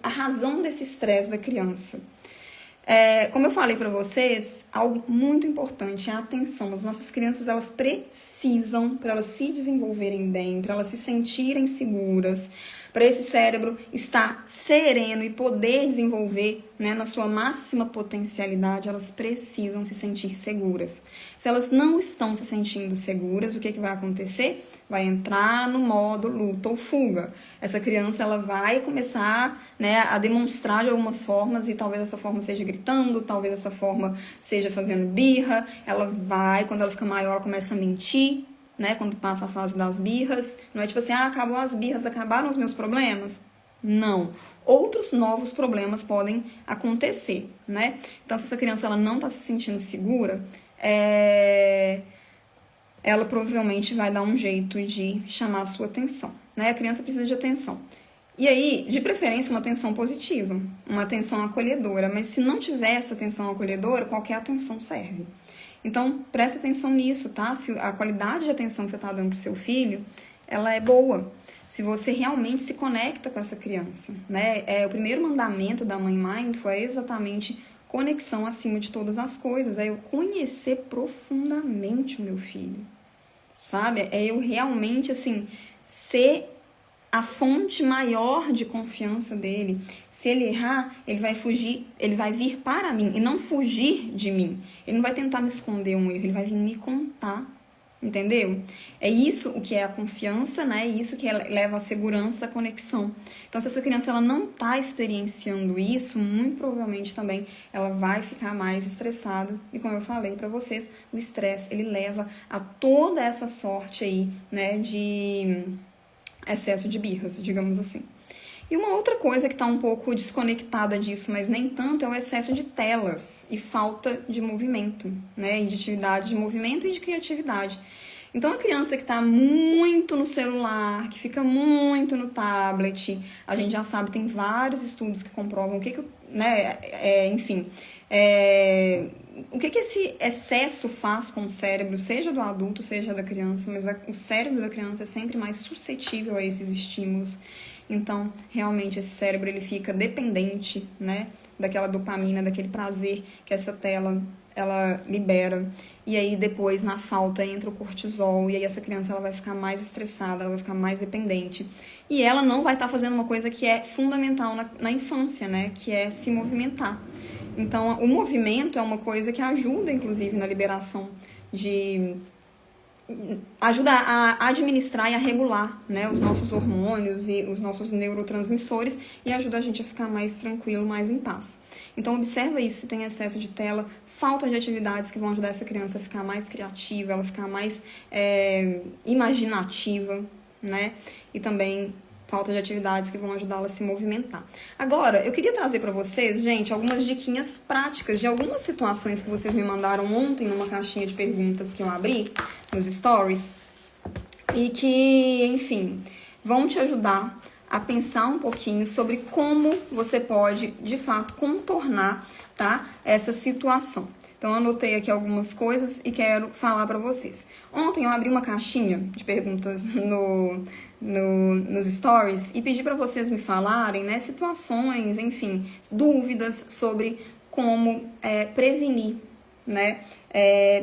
a razão desse estresse da criança. Como eu falei para vocês, algo muito importante é a atenção. As nossas crianças, elas precisam, para elas se desenvolverem bem, para elas se sentirem seguras, Para esse cérebro estar sereno e poder desenvolver, né, na sua máxima potencialidade, elas precisam se sentir seguras. Se elas não estão se sentindo seguras, o que vai acontecer? Vai entrar no modo luta ou fuga. Essa criança ela vai começar, né, a demonstrar de algumas formas, e talvez essa forma seja gritando, talvez essa forma seja fazendo birra. Ela vai, quando ela fica maior, ela começa a mentir, né, quando passa a fase das birras. Não é tipo assim, acabou as birras, acabaram os meus problemas? Não. Outros novos problemas podem acontecer, né? Então, se essa criança ela não está se sentindo segura, ela provavelmente vai dar um jeito de chamar a sua atenção, né? A criança precisa de atenção. E aí, de preferência, uma atenção positiva, uma atenção acolhedora. Mas se não tiver essa atenção acolhedora, qualquer atenção serve. Então, preste atenção nisso, tá? Se a qualidade de atenção que você está dando para o seu filho, ela é boa. Se você realmente se conecta com essa criança, né? O primeiro mandamento da Mãe Mindful é exatamente conexão acima de todas as coisas. É eu conhecer profundamente o meu filho, sabe? É eu realmente, assim, ser a fonte maior de confiança dele. Se ele errar, ele vai fugir, ele vai vir para mim e não fugir de mim. Ele não vai tentar me esconder um erro, ele vai vir me contar, entendeu? É isso o que é a confiança, né? É isso que leva a segurança, a conexão. Então, se essa criança ela não está experienciando isso, muito provavelmente também ela vai ficar mais estressada. E como eu falei para vocês, o estresse ele leva a toda essa sorte aí, né, de excesso de birras, digamos assim. E uma outra coisa que está um pouco desconectada disso, mas nem tanto, é o excesso de telas e falta de movimento, né? E de atividade de movimento e de criatividade. Então, a criança que está muito no celular, que fica muito no tablet, a gente já sabe, tem vários estudos que comprovam o que né, o que esse excesso faz com o cérebro, seja do adulto, seja da criança, mas o cérebro da criança é sempre mais suscetível a esses estímulos. Então, realmente, esse cérebro ele fica dependente, né, daquela dopamina, daquele prazer que essa tela ela libera. E aí, depois, na falta, entra o cortisol, e aí essa criança ela vai ficar mais estressada, ela vai ficar mais dependente. E ela não vai estar fazendo uma coisa que é fundamental na infância, né, que é se movimentar. Então, o movimento é uma coisa que ajuda, inclusive, na liberação ajuda a administrar e a regular, né, os nossos hormônios e os nossos neurotransmissores e ajuda a gente a ficar mais tranquilo, mais em paz. Então, observa isso, se tem excesso de tela, falta de atividades que vão ajudar essa criança a ficar mais criativa, ela ficar mais imaginativa, né, e também falta de atividades que vão ajudá-la a se movimentar. Agora, eu queria trazer para vocês, gente, algumas diquinhas práticas de algumas situações que vocês me mandaram ontem numa caixinha de perguntas que eu abri nos stories e que, enfim, vão te ajudar a pensar um pouquinho sobre como você pode, de fato, contornar, tá, essa situação. Então, eu anotei aqui algumas coisas e quero falar para vocês. Ontem eu abri uma caixinha de perguntas nos stories e pedi para vocês me falarem, né, situações, enfim, dúvidas sobre como prevenir, né,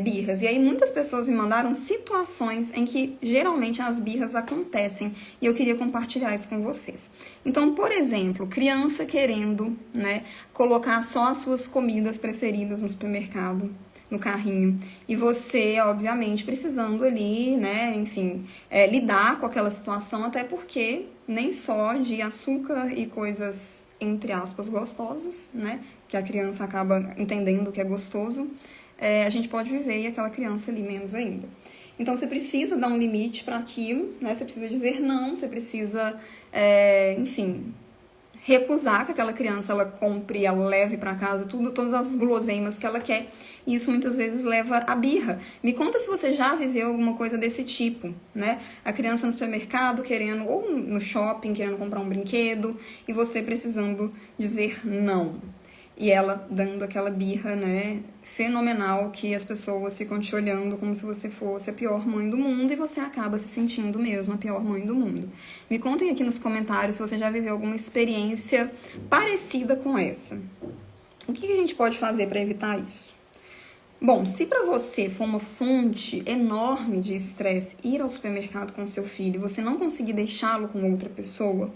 birras. E aí muitas pessoas me mandaram situações em que geralmente as birras acontecem e eu queria compartilhar isso com vocês. Então, por exemplo, criança querendo, né, colocar só as suas comidas preferidas no supermercado, no carrinho, e você, obviamente, precisando ali, né, enfim, lidar com aquela situação, até porque nem só de açúcar e coisas, entre aspas, gostosas, né, que a criança acaba entendendo que é gostoso, a gente pode viver e aquela criança ali menos ainda. Então, você precisa dar um limite para aquilo, né, você precisa dizer não, você precisa, enfim, recusar que aquela criança ela compre, ela leve para casa todas as guloseimas que ela quer, e isso muitas vezes leva à birra. Me conta se você já viveu alguma coisa desse tipo, né? A criança no supermercado querendo, ou no shopping querendo comprar um brinquedo, e você precisando dizer não. E ela dando aquela birra, né, fenomenal, que as pessoas ficam te olhando como se você fosse a pior mãe do mundo e você acaba se sentindo mesmo a pior mãe do mundo. Me contem aqui nos comentários se você já viveu alguma experiência parecida com essa. O que a gente pode fazer para evitar isso? Bom, se para você for uma fonte enorme de estresse ir ao supermercado com seu filho, você não conseguir deixá-lo com outra pessoa,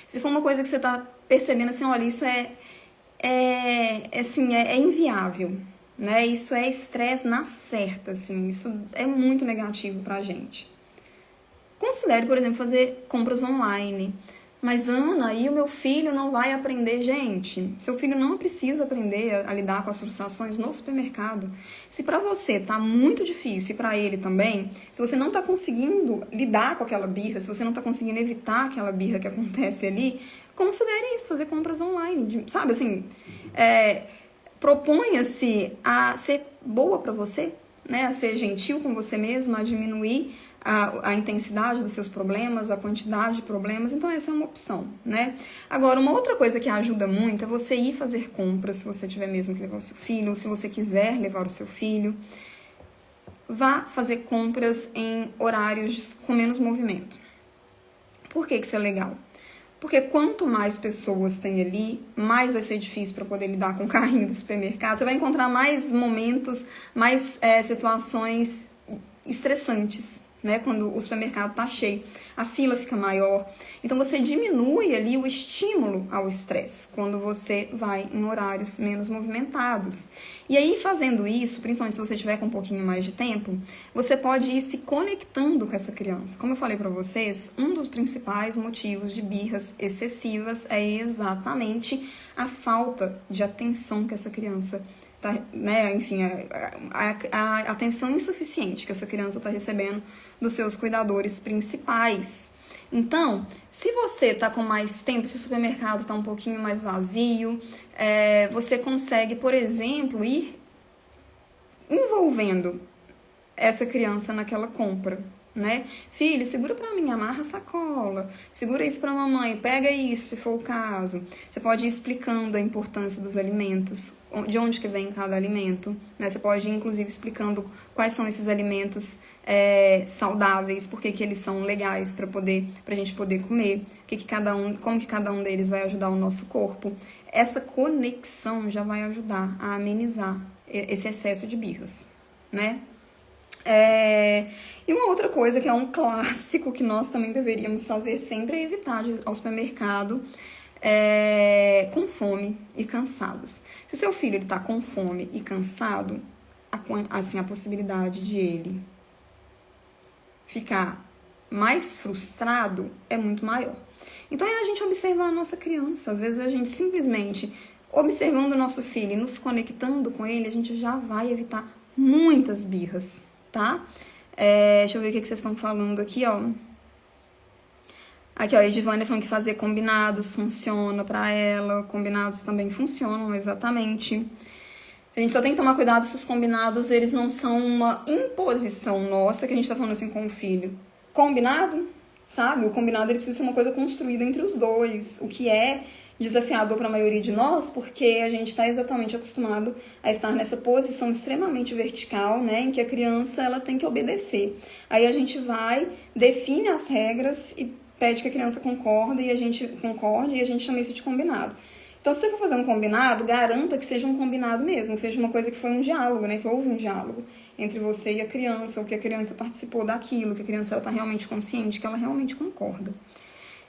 se for uma coisa que você está percebendo assim, olha, isso é inviável, né? Isso é estresse na certa, assim, isso é muito negativo pra gente. Considere, por exemplo, fazer compras online. Mas, Ana, aí o meu filho não vai aprender. Gente, seu filho não precisa aprender a lidar com as frustrações no supermercado. Se para você tá muito difícil e para ele também, se você não tá conseguindo lidar com aquela birra, se você não tá conseguindo evitar aquela birra que acontece ali, considere isso, fazer compras online. Sabe, assim, proponha-se a ser boa para você, né? A ser gentil com você mesma, a diminuir a intensidade dos seus problemas, a quantidade de problemas, então essa é uma opção, né? Agora, uma outra coisa que ajuda muito é você ir fazer compras, se você tiver mesmo que levar o seu filho, ou se você quiser levar o seu filho, vá fazer compras em horários com menos movimento. Por que isso é legal? Porque quanto mais pessoas tem ali, mais vai ser difícil para poder lidar com o carrinho do supermercado. Você vai encontrar mais momentos, mais situações estressantes, né? Quando o supermercado está cheio, a fila fica maior. Então você diminui ali o estímulo ao estresse quando você vai em horários menos movimentados. E aí, fazendo isso, principalmente se você tiver com um pouquinho mais de tempo, você pode ir se conectando com essa criança. Como eu falei para vocês, um dos principais motivos de birras excessivas é exatamente a falta de atenção que essa criança né, enfim, a atenção insuficiente que essa criança está recebendo dos seus cuidadores principais. Então, se você está com mais tempo, se o supermercado está um pouquinho mais vazio, você consegue, por exemplo, ir envolvendo essa criança naquela compra, né? Filho, segura pra mim, amarra a sacola, segura isso pra mamãe, pega isso, se for o caso. Você pode ir explicando a importância dos alimentos, de onde que vem cada alimento, né? Você pode ir, inclusive, explicando quais são esses alimentos saudáveis, por que eles são legais pra gente poder comer, como que cada um deles vai ajudar o nosso corpo. Essa conexão já vai ajudar a amenizar esse excesso de birras, né? E uma outra coisa que é um clássico que nós também deveríamos fazer sempre é evitar de ir ao supermercado com fome e cansados. Se o seu filho está com fome e cansado, assim, a possibilidade de ele ficar mais frustrado é muito maior. Então é a gente observar a nossa criança. Às vezes a gente simplesmente observando o nosso filho e nos conectando com ele, a gente já vai evitar muitas birras, tá? Deixa eu ver o que vocês estão falando aqui, ó. Aqui, ó, a Edivânia falando que fazer combinados funciona pra ela. Combinados também funcionam, exatamente. A gente só tem que tomar cuidado se os combinados, eles não são uma imposição nossa, que a gente tá falando assim com o filho. Combinado, sabe? O combinado, ele precisa ser uma coisa construída entre os dois, o que é desafiador para a maioria de nós, porque a gente está exatamente acostumado a estar nessa posição extremamente vertical, né, em que a criança ela tem que obedecer. Aí a gente vai, define as regras e pede que a criança concorde e a gente chama isso de combinado. Então, se você for fazer um combinado, garanta que seja um combinado mesmo, que seja uma coisa que foi um diálogo, né, que houve um diálogo entre você e a criança, ou que a criança participou daquilo, que a criança está realmente consciente, que ela realmente concorda.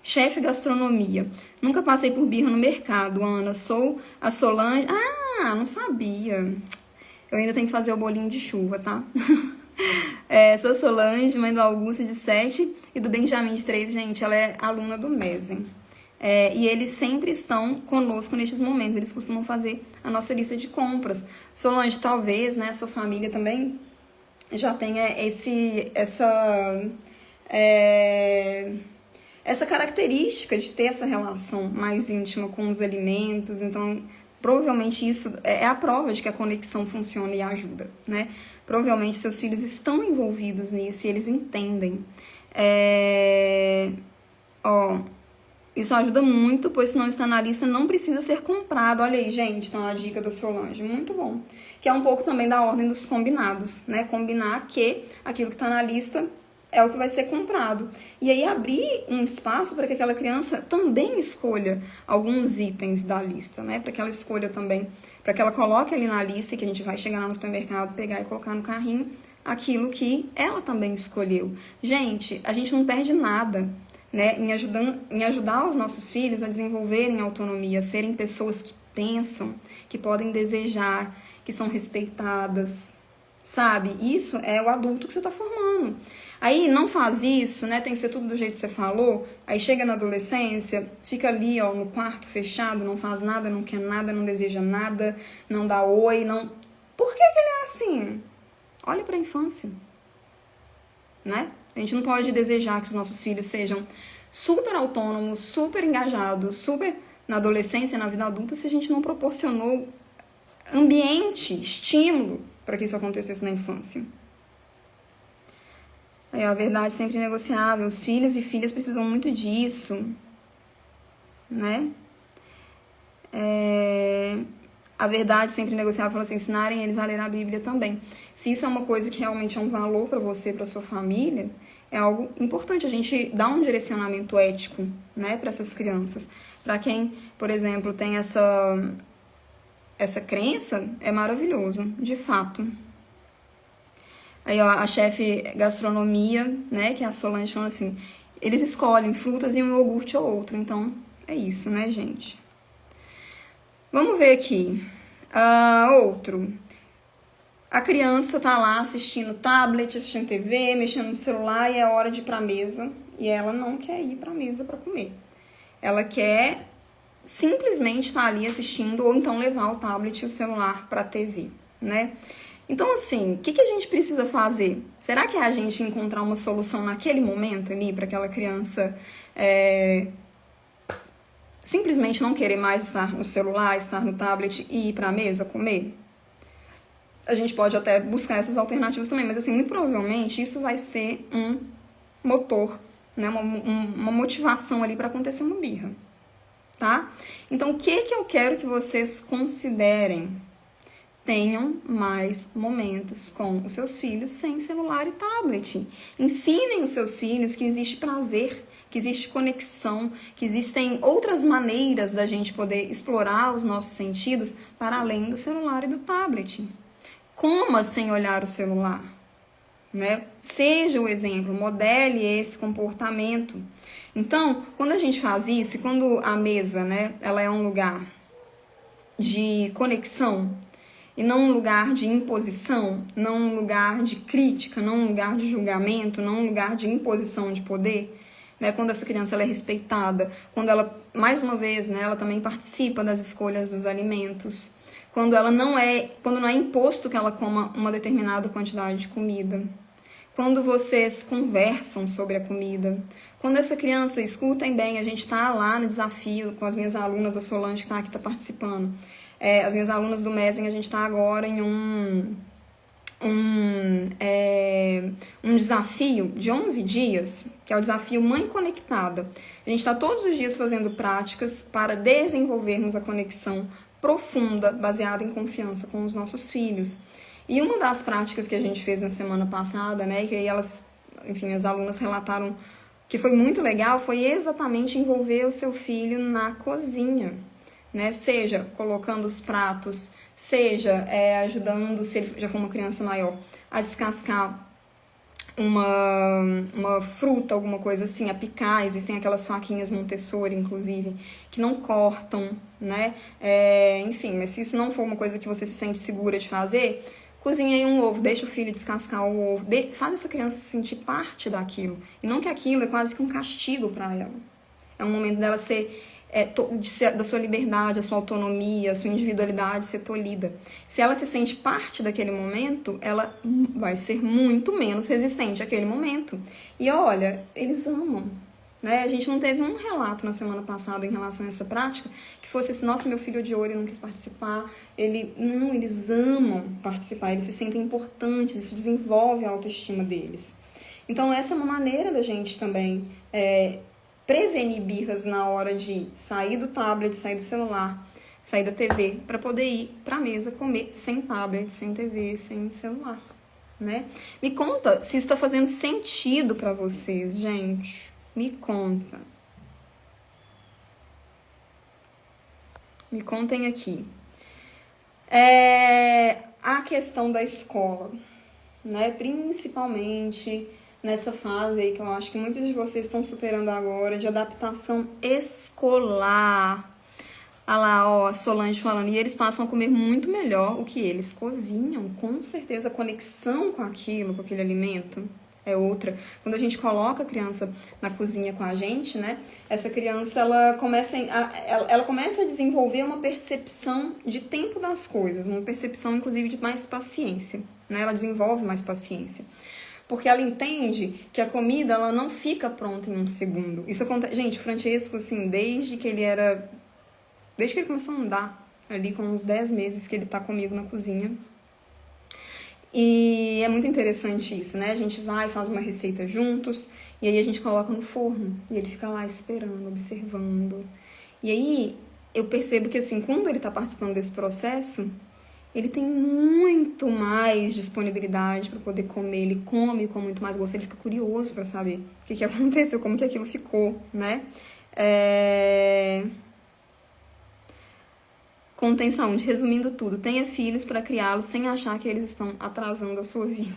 Chefe gastronomia. Nunca passei por birra no mercado, Ana. Sou a Solange. Ah, não sabia. Eu ainda tenho que fazer o bolinho de chuva, tá? Sou a Solange, mãe do Augusto, de 7, e do Benjamin, de 3. Gente, ela é aluna do Mesen. E eles sempre estão conosco nestes momentos. Eles costumam fazer a nossa lista de compras. Solange, talvez, né, a sua família também já tenha essa característica de ter essa relação mais íntima com os alimentos. Então, provavelmente isso é a prova de que a conexão funciona e ajuda, né? Provavelmente seus filhos estão envolvidos nisso e eles entendem. Isso ajuda muito, pois se não está na lista, não precisa ser comprado. Olha aí, gente, então a dica da Solange, muito bom. Que é um pouco também da ordem dos combinados, né? Combinar que aquilo que está na lista é o que vai ser comprado. E aí abrir um espaço para que aquela criança também escolha alguns itens da lista, né? Para que ela escolha também, para que ela coloque ali na lista e que a gente vai chegar lá no supermercado, pegar e colocar no carrinho aquilo que ela também escolheu. Gente, a gente não perde nada, né, em ajudar os nossos filhos a desenvolverem autonomia, a serem pessoas que pensam, que podem desejar, que são respeitadas, sabe? Isso é o adulto que você está formando. Aí não faz isso, né? Tem que ser tudo do jeito que você falou. Aí chega na adolescência, fica ali, ó, no quarto fechado, não faz nada, não quer nada, não deseja nada, não dá oi, não. Por que ele é assim? Olha para a infância, né? A gente não pode desejar que os nossos filhos sejam super autônomos, super engajados, super na adolescência, na vida adulta, se a gente não proporcionou ambiente, estímulo para que isso acontecesse na infância. Aí, a verdade sempre negociável. Os filhos e filhas precisam muito disso, né? A verdade sempre negociável, para vocês ensinarem eles a ler a Bíblia também. Se isso é uma coisa que realmente é um valor para você, para sua família, é algo importante a gente dar um direcionamento ético, né, para essas crianças. Para quem, por exemplo, tem essa crença, é maravilhoso, de fato. Aí, ó, a chefe gastronomia, né, que é a Solange, falando assim, eles escolhem frutas e um iogurte ou outro. Então, é isso, né, gente? Vamos ver aqui. Outro. A criança tá lá assistindo tablet, assistindo TV, mexendo no celular e é hora de ir pra mesa. E ela não quer ir pra mesa para comer. Ela quer simplesmente estar ali assistindo ou então levar o tablet e o celular pra TV, né? Então, assim, o que a gente precisa fazer? Será que é a gente encontrar uma solução naquele momento ali para aquela criança simplesmente não querer mais estar no celular, estar no tablet e ir para a mesa comer? A gente pode até buscar essas alternativas também, mas assim, muito provavelmente isso vai ser um motor, né, uma motivação ali para acontecer uma birra, tá? Então, o que eu quero que vocês considerem? Tenham mais momentos com os seus filhos sem celular e tablet. Ensinem os seus filhos que existe prazer, que existe conexão, que existem outras maneiras da gente poder explorar os nossos sentidos para além do celular e do tablet. Coma sem olhar o celular, né? Seja o exemplo, modele esse comportamento. Então, quando a gente faz isso, e quando a mesa, né, ela é um lugar de conexão, e não um lugar de imposição, não um lugar de crítica, não um lugar de julgamento, não um lugar de imposição de poder, né? Quando essa criança ela é respeitada, quando ela, mais uma vez, né, ela também participa das escolhas dos alimentos, quando não é imposto que ela coma uma determinada quantidade de comida, quando vocês conversam sobre a comida, quando essa criança, escutem bem, a gente está lá no desafio com as minhas alunas, a Solange que está participando, as minhas alunas do MESEN, a gente está agora em um desafio de 11 dias, que é o desafio Mãe Conectada. A gente está todos os dias fazendo práticas para desenvolvermos a conexão profunda, baseada em confiança com os nossos filhos. E uma das práticas que a gente fez na semana passada, né, que aí elas, enfim, as alunas relataram que foi muito legal, foi exatamente envolver o seu filho na cozinha, né? Seja colocando os pratos, seja ajudando, se ele já for uma criança maior, a descascar uma fruta, alguma coisa assim, a picar. Existem aquelas faquinhas Montessori, inclusive, que não cortam, né? Enfim, mas se isso não for uma coisa que você se sente segura de fazer, cozinha aí um ovo, deixa o filho descascar o ovo, faz essa criança se sentir parte daquilo. E não que aquilo é quase que um castigo para ela. É um momento dela ser da sua liberdade, a sua autonomia, a sua individualidade ser tolhida. Se ela se sente parte daquele momento, ela vai ser muito menos resistente àquele momento. E olha, eles amam, né? A gente não teve um relato na semana passada em relação a essa prática que fosse assim, nossa, meu filho odiou, ele não quis participar. Não, eles amam participar, eles se sentem importantes, isso desenvolve a autoestima deles. Então, essa é uma maneira da gente também prevenir birras na hora de sair do tablet, sair do celular, sair da TV, para poder ir para a mesa comer sem tablet, sem TV, sem celular. né? Me conta se isso está fazendo sentido para vocês, gente. Me conta. Me contem aqui. A questão da escola, né? Principalmente nessa fase aí que eu acho que muitos de vocês estão superando agora, de adaptação escolar. Olha lá, ó, a Solange falando, e eles passam a comer muito melhor o que eles cozinham, com certeza a conexão com aquilo, com aquele alimento é outra. Quando a gente coloca a criança na cozinha com a gente, né, essa criança, ela começa a desenvolver uma percepção de tempo das coisas, uma percepção, inclusive, de mais paciência, né, ela desenvolve mais paciência. Porque ela entende que a comida, ela não fica pronta em um segundo. Isso acontece, gente, o Francesco, assim, desde que ele começou a andar, ali com uns 10 meses que ele tá comigo na cozinha. E é muito interessante isso, né? A gente vai, faz uma receita juntos, e aí a gente coloca no forno, e ele fica lá esperando, observando. E aí eu percebo que, assim, quando ele tá participando desse processo, ele tem muito mais disponibilidade para poder comer, ele come com muito mais gosto, ele fica curioso para saber o que aconteceu, como que aquilo ficou, né? Contenção, resumindo tudo, tenha filhos para criá-los sem achar que eles estão atrasando a sua vida.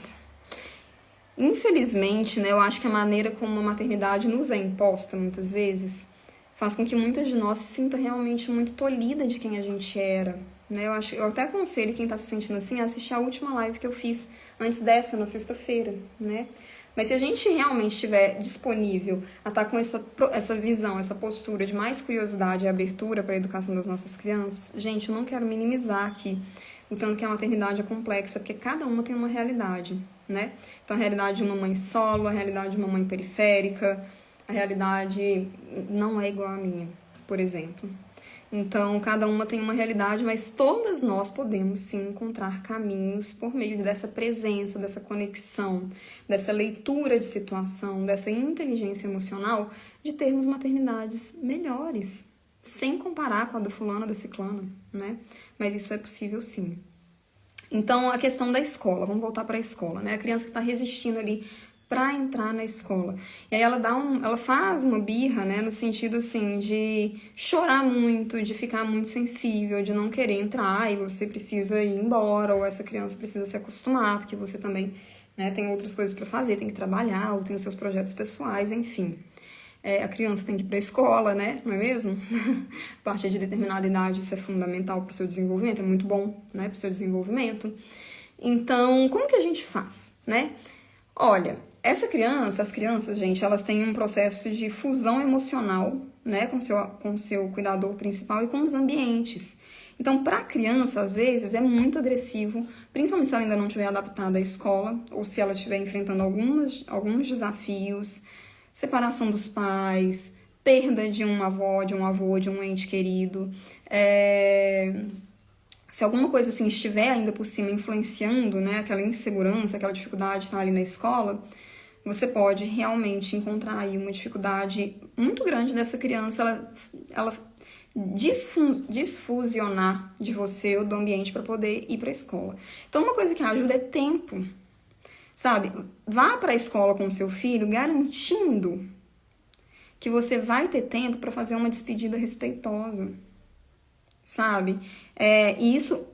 Infelizmente, né, eu acho que a maneira como a maternidade nos é imposta, muitas vezes, faz com que muitas de nós se sinta realmente muito tolhida de quem a gente era. Né? Eu até aconselho quem está se sentindo assim a assistir a última live que eu fiz antes dessa, na sexta-feira, né? Mas se a gente realmente estiver disponível a estar com essa visão, essa postura de mais curiosidade e abertura para a educação das nossas crianças, gente, eu não quero minimizar aqui o tanto que a maternidade é complexa, porque cada uma tem uma realidade, né? Então, a realidade de uma mãe solo, a realidade de uma mãe periférica, a realidade não é igual à minha, por exemplo. Então, cada uma tem uma realidade, mas todas nós podemos, sim, encontrar caminhos por meio dessa presença, dessa conexão, dessa leitura de situação, dessa inteligência emocional, de termos maternidades melhores, sem comparar com a da fulana, da ciclana, né? Mas isso é possível, sim. Então, a questão da escola, vamos voltar para a escola, né? A criança que está resistindo ali para entrar na escola. E aí ela faz uma birra, né, no sentido assim de chorar muito, de ficar muito sensível, de não querer entrar e você precisa ir embora, ou essa criança precisa se acostumar, porque você também, né, tem outras coisas para fazer, tem que trabalhar, ou tem os seus projetos pessoais, enfim. A criança tem que ir para a escola, né, não é mesmo? A partir de determinada idade isso é fundamental para o seu desenvolvimento, é muito bom, né, para o seu desenvolvimento. Então, como que a gente faz, né? Olha, as crianças, gente, elas têm um processo de fusão emocional, né, com seu cuidador principal e com os ambientes. Então, para a criança, às vezes, é muito agressivo, principalmente se ela ainda não estiver adaptada à escola, ou se ela estiver enfrentando alguns desafios, separação dos pais, perda de uma avó, de um avô, de um ente querido. Se alguma coisa assim estiver ainda por cima influenciando, né, aquela insegurança, aquela dificuldade de estar ali na escola, você pode realmente encontrar aí uma dificuldade muito grande dessa criança, ela desfusionar de você ou do ambiente para poder ir para a escola. Então, uma coisa que ajuda é tempo, sabe? Vá para a escola com o seu filho garantindo que você vai ter tempo para fazer uma despedida respeitosa, sabe? E isso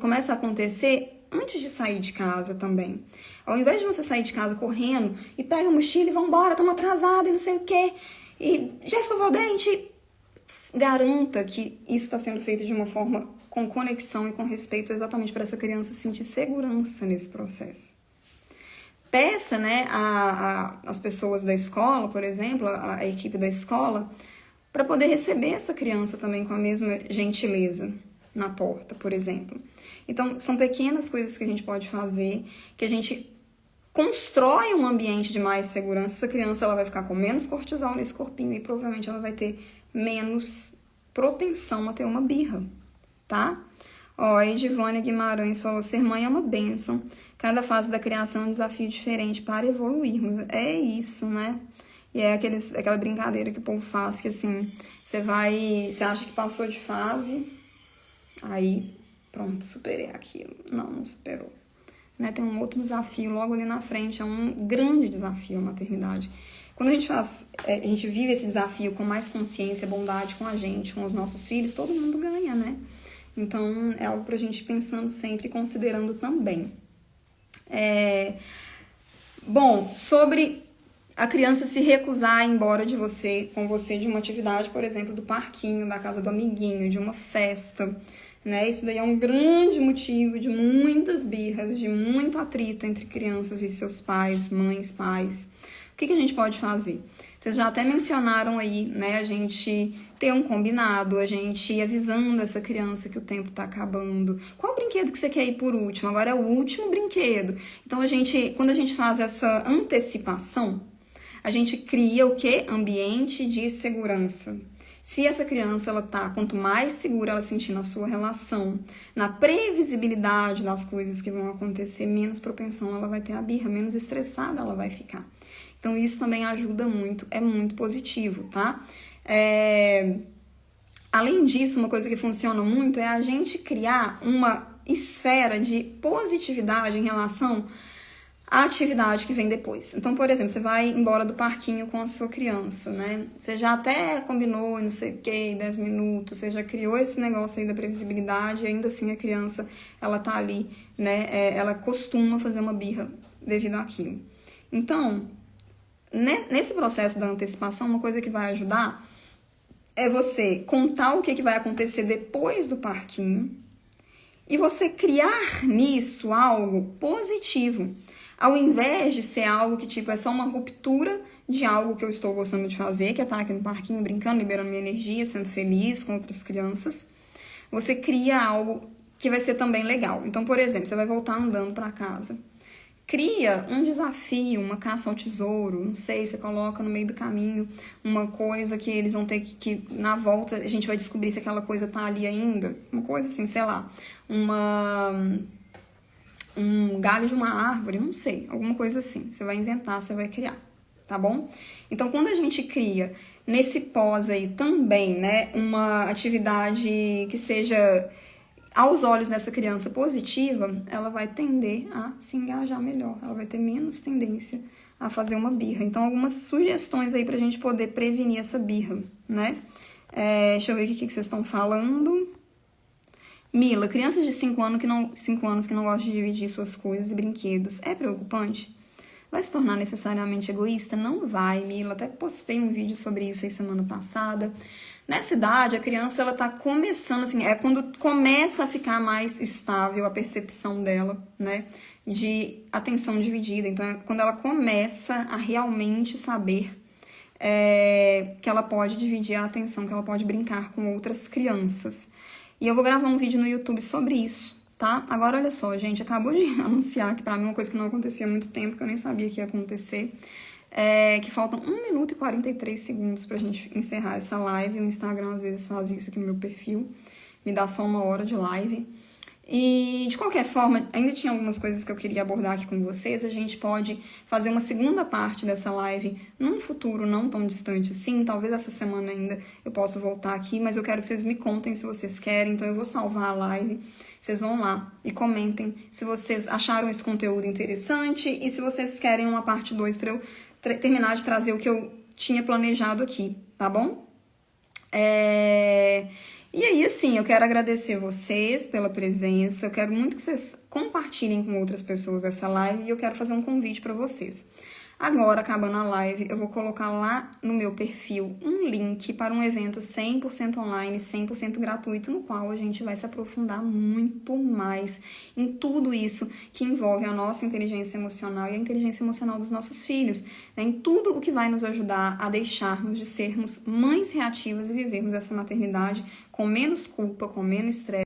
começa a acontecer antes de sair de casa também. Ao invés de você sair de casa correndo e pega a mochila e vambora, estamos atrasada e não sei o quê, e já escovou o dente, garanta que isso está sendo feito de uma forma com conexão e com respeito exatamente para essa criança sentir segurança nesse processo. Peça, né, as pessoas da escola, por exemplo, a equipe da escola, para poder receber essa criança também com a mesma gentileza na porta, por exemplo. Então, são pequenas coisas que a gente pode fazer, que a gente constrói um ambiente de mais segurança. Essa criança ela vai ficar com menos cortisol nesse corpinho e provavelmente ela vai ter menos propensão a ter uma birra, tá? Ó, a Edivânia Guimarães falou, ser mãe é uma bênção. Cada fase da criação é um desafio diferente para evoluirmos. É isso, né? E é aquela brincadeira que o povo faz, que assim, você acha que passou de fase, aí, pronto, superei aquilo. Não superou. né? Tem um outro desafio logo ali na frente, é um grande desafio a maternidade. Quando a gente vive esse desafio com mais consciência, bondade com a gente, com os nossos filhos, todo mundo ganha, né? Então, é algo pra gente pensando sempre e considerando também. Bom, sobre a criança se recusar a ir embora com você de uma atividade, por exemplo, do parquinho, da casa do amiguinho, de uma festa, né? Isso daí é um grande motivo de muitas birras, de muito atrito entre crianças e seus pais, mães, pais. O que a gente pode fazer? Vocês já até mencionaram aí, né? A gente ter um combinado, a gente ir avisando essa criança que o tempo tá acabando. Qual brinquedo que você quer ir por último? Agora é o último brinquedo. Então, quando a gente faz essa antecipação, a gente cria o quê? Ambiente de segurança. Se essa criança, quanto mais segura ela sentir na sua relação, na previsibilidade das coisas que vão acontecer, menos propensão ela vai ter a birra, menos estressada ela vai ficar. Então, isso também ajuda muito, é muito positivo, tá? Além disso, uma coisa que funciona muito é a gente criar uma esfera de positividade em relação à atividade que vem depois. Então, por exemplo, você vai embora do parquinho com a sua criança, né? Você já até combinou, não sei o que, 10 minutos, você já criou esse negócio aí da previsibilidade, e ainda assim a criança, ela tá ali, né? Ela costuma fazer uma birra devido àquilo. Então, nesse processo da antecipação, uma coisa que vai ajudar é você contar o que vai acontecer depois do parquinho e você criar nisso algo positivo. Ao invés de ser algo que, tipo, é só uma ruptura de algo que eu estou gostando de fazer, que é estar aqui no parquinho brincando, liberando minha energia, sendo feliz com outras crianças, você cria algo que vai ser também legal. Então, por exemplo, você vai voltar andando para casa. Cria um desafio, uma caça ao tesouro, não sei, você coloca no meio do caminho uma coisa que eles vão ter que na volta, a gente vai descobrir se aquela coisa tá ali ainda. Uma coisa assim, sei lá, um galho de uma árvore, não sei, alguma coisa assim. Você vai inventar, você vai criar, tá bom? Então, quando a gente cria nesse pós aí também, né, uma atividade que seja aos olhos dessa criança positiva, ela vai tender a se engajar melhor, ela vai ter menos tendência a fazer uma birra. Então, algumas sugestões aí pra gente poder prevenir essa birra, né? Deixa eu ver o que vocês estão falando. Mila, crianças de 5 anos que não gostam de dividir suas coisas e brinquedos, é preocupante? Vai se tornar necessariamente egoísta? Não vai, Mila. Até postei um vídeo sobre isso aí semana passada. Nessa idade, a criança, ela tá começando, assim, é quando começa a ficar mais estável a percepção dela, né, de atenção dividida. Então, é quando ela começa a realmente saber que ela pode dividir a atenção, que ela pode brincar com outras crianças. E eu vou gravar um vídeo no YouTube sobre isso, tá? Agora, olha só, gente, acabou de anunciar que pra mim é uma coisa que não acontecia há muito tempo, que eu nem sabia que ia acontecer. Que faltam 1 minuto e 43 segundos pra gente encerrar essa live. O Instagram às vezes faz isso aqui no meu perfil, me dá só 1 hora de live. E, de qualquer forma, ainda tinha algumas coisas que eu queria abordar aqui com vocês. A gente pode fazer uma segunda parte dessa live num futuro não tão distante assim. Talvez essa semana ainda eu possa voltar aqui, mas eu quero que vocês me contem se vocês querem. Então, eu vou salvar a live. Vocês vão lá e comentem se vocês acharam esse conteúdo interessante e se vocês querem uma parte 2 para eu terminar de trazer o que eu tinha planejado aqui, tá bom? E aí, assim, eu quero agradecer vocês pela presença, eu quero muito que vocês compartilhem com outras pessoas essa live e eu quero fazer um convite para vocês. Agora, acabando a live, eu vou colocar lá no meu perfil um link para um evento 100% online, 100% gratuito, no qual a gente vai se aprofundar muito mais em tudo isso que envolve a nossa inteligência emocional e a inteligência emocional dos nossos filhos, né? Em tudo o que vai nos ajudar a deixarmos de sermos mães reativas e vivermos essa maternidade com menos culpa, com menos estresse.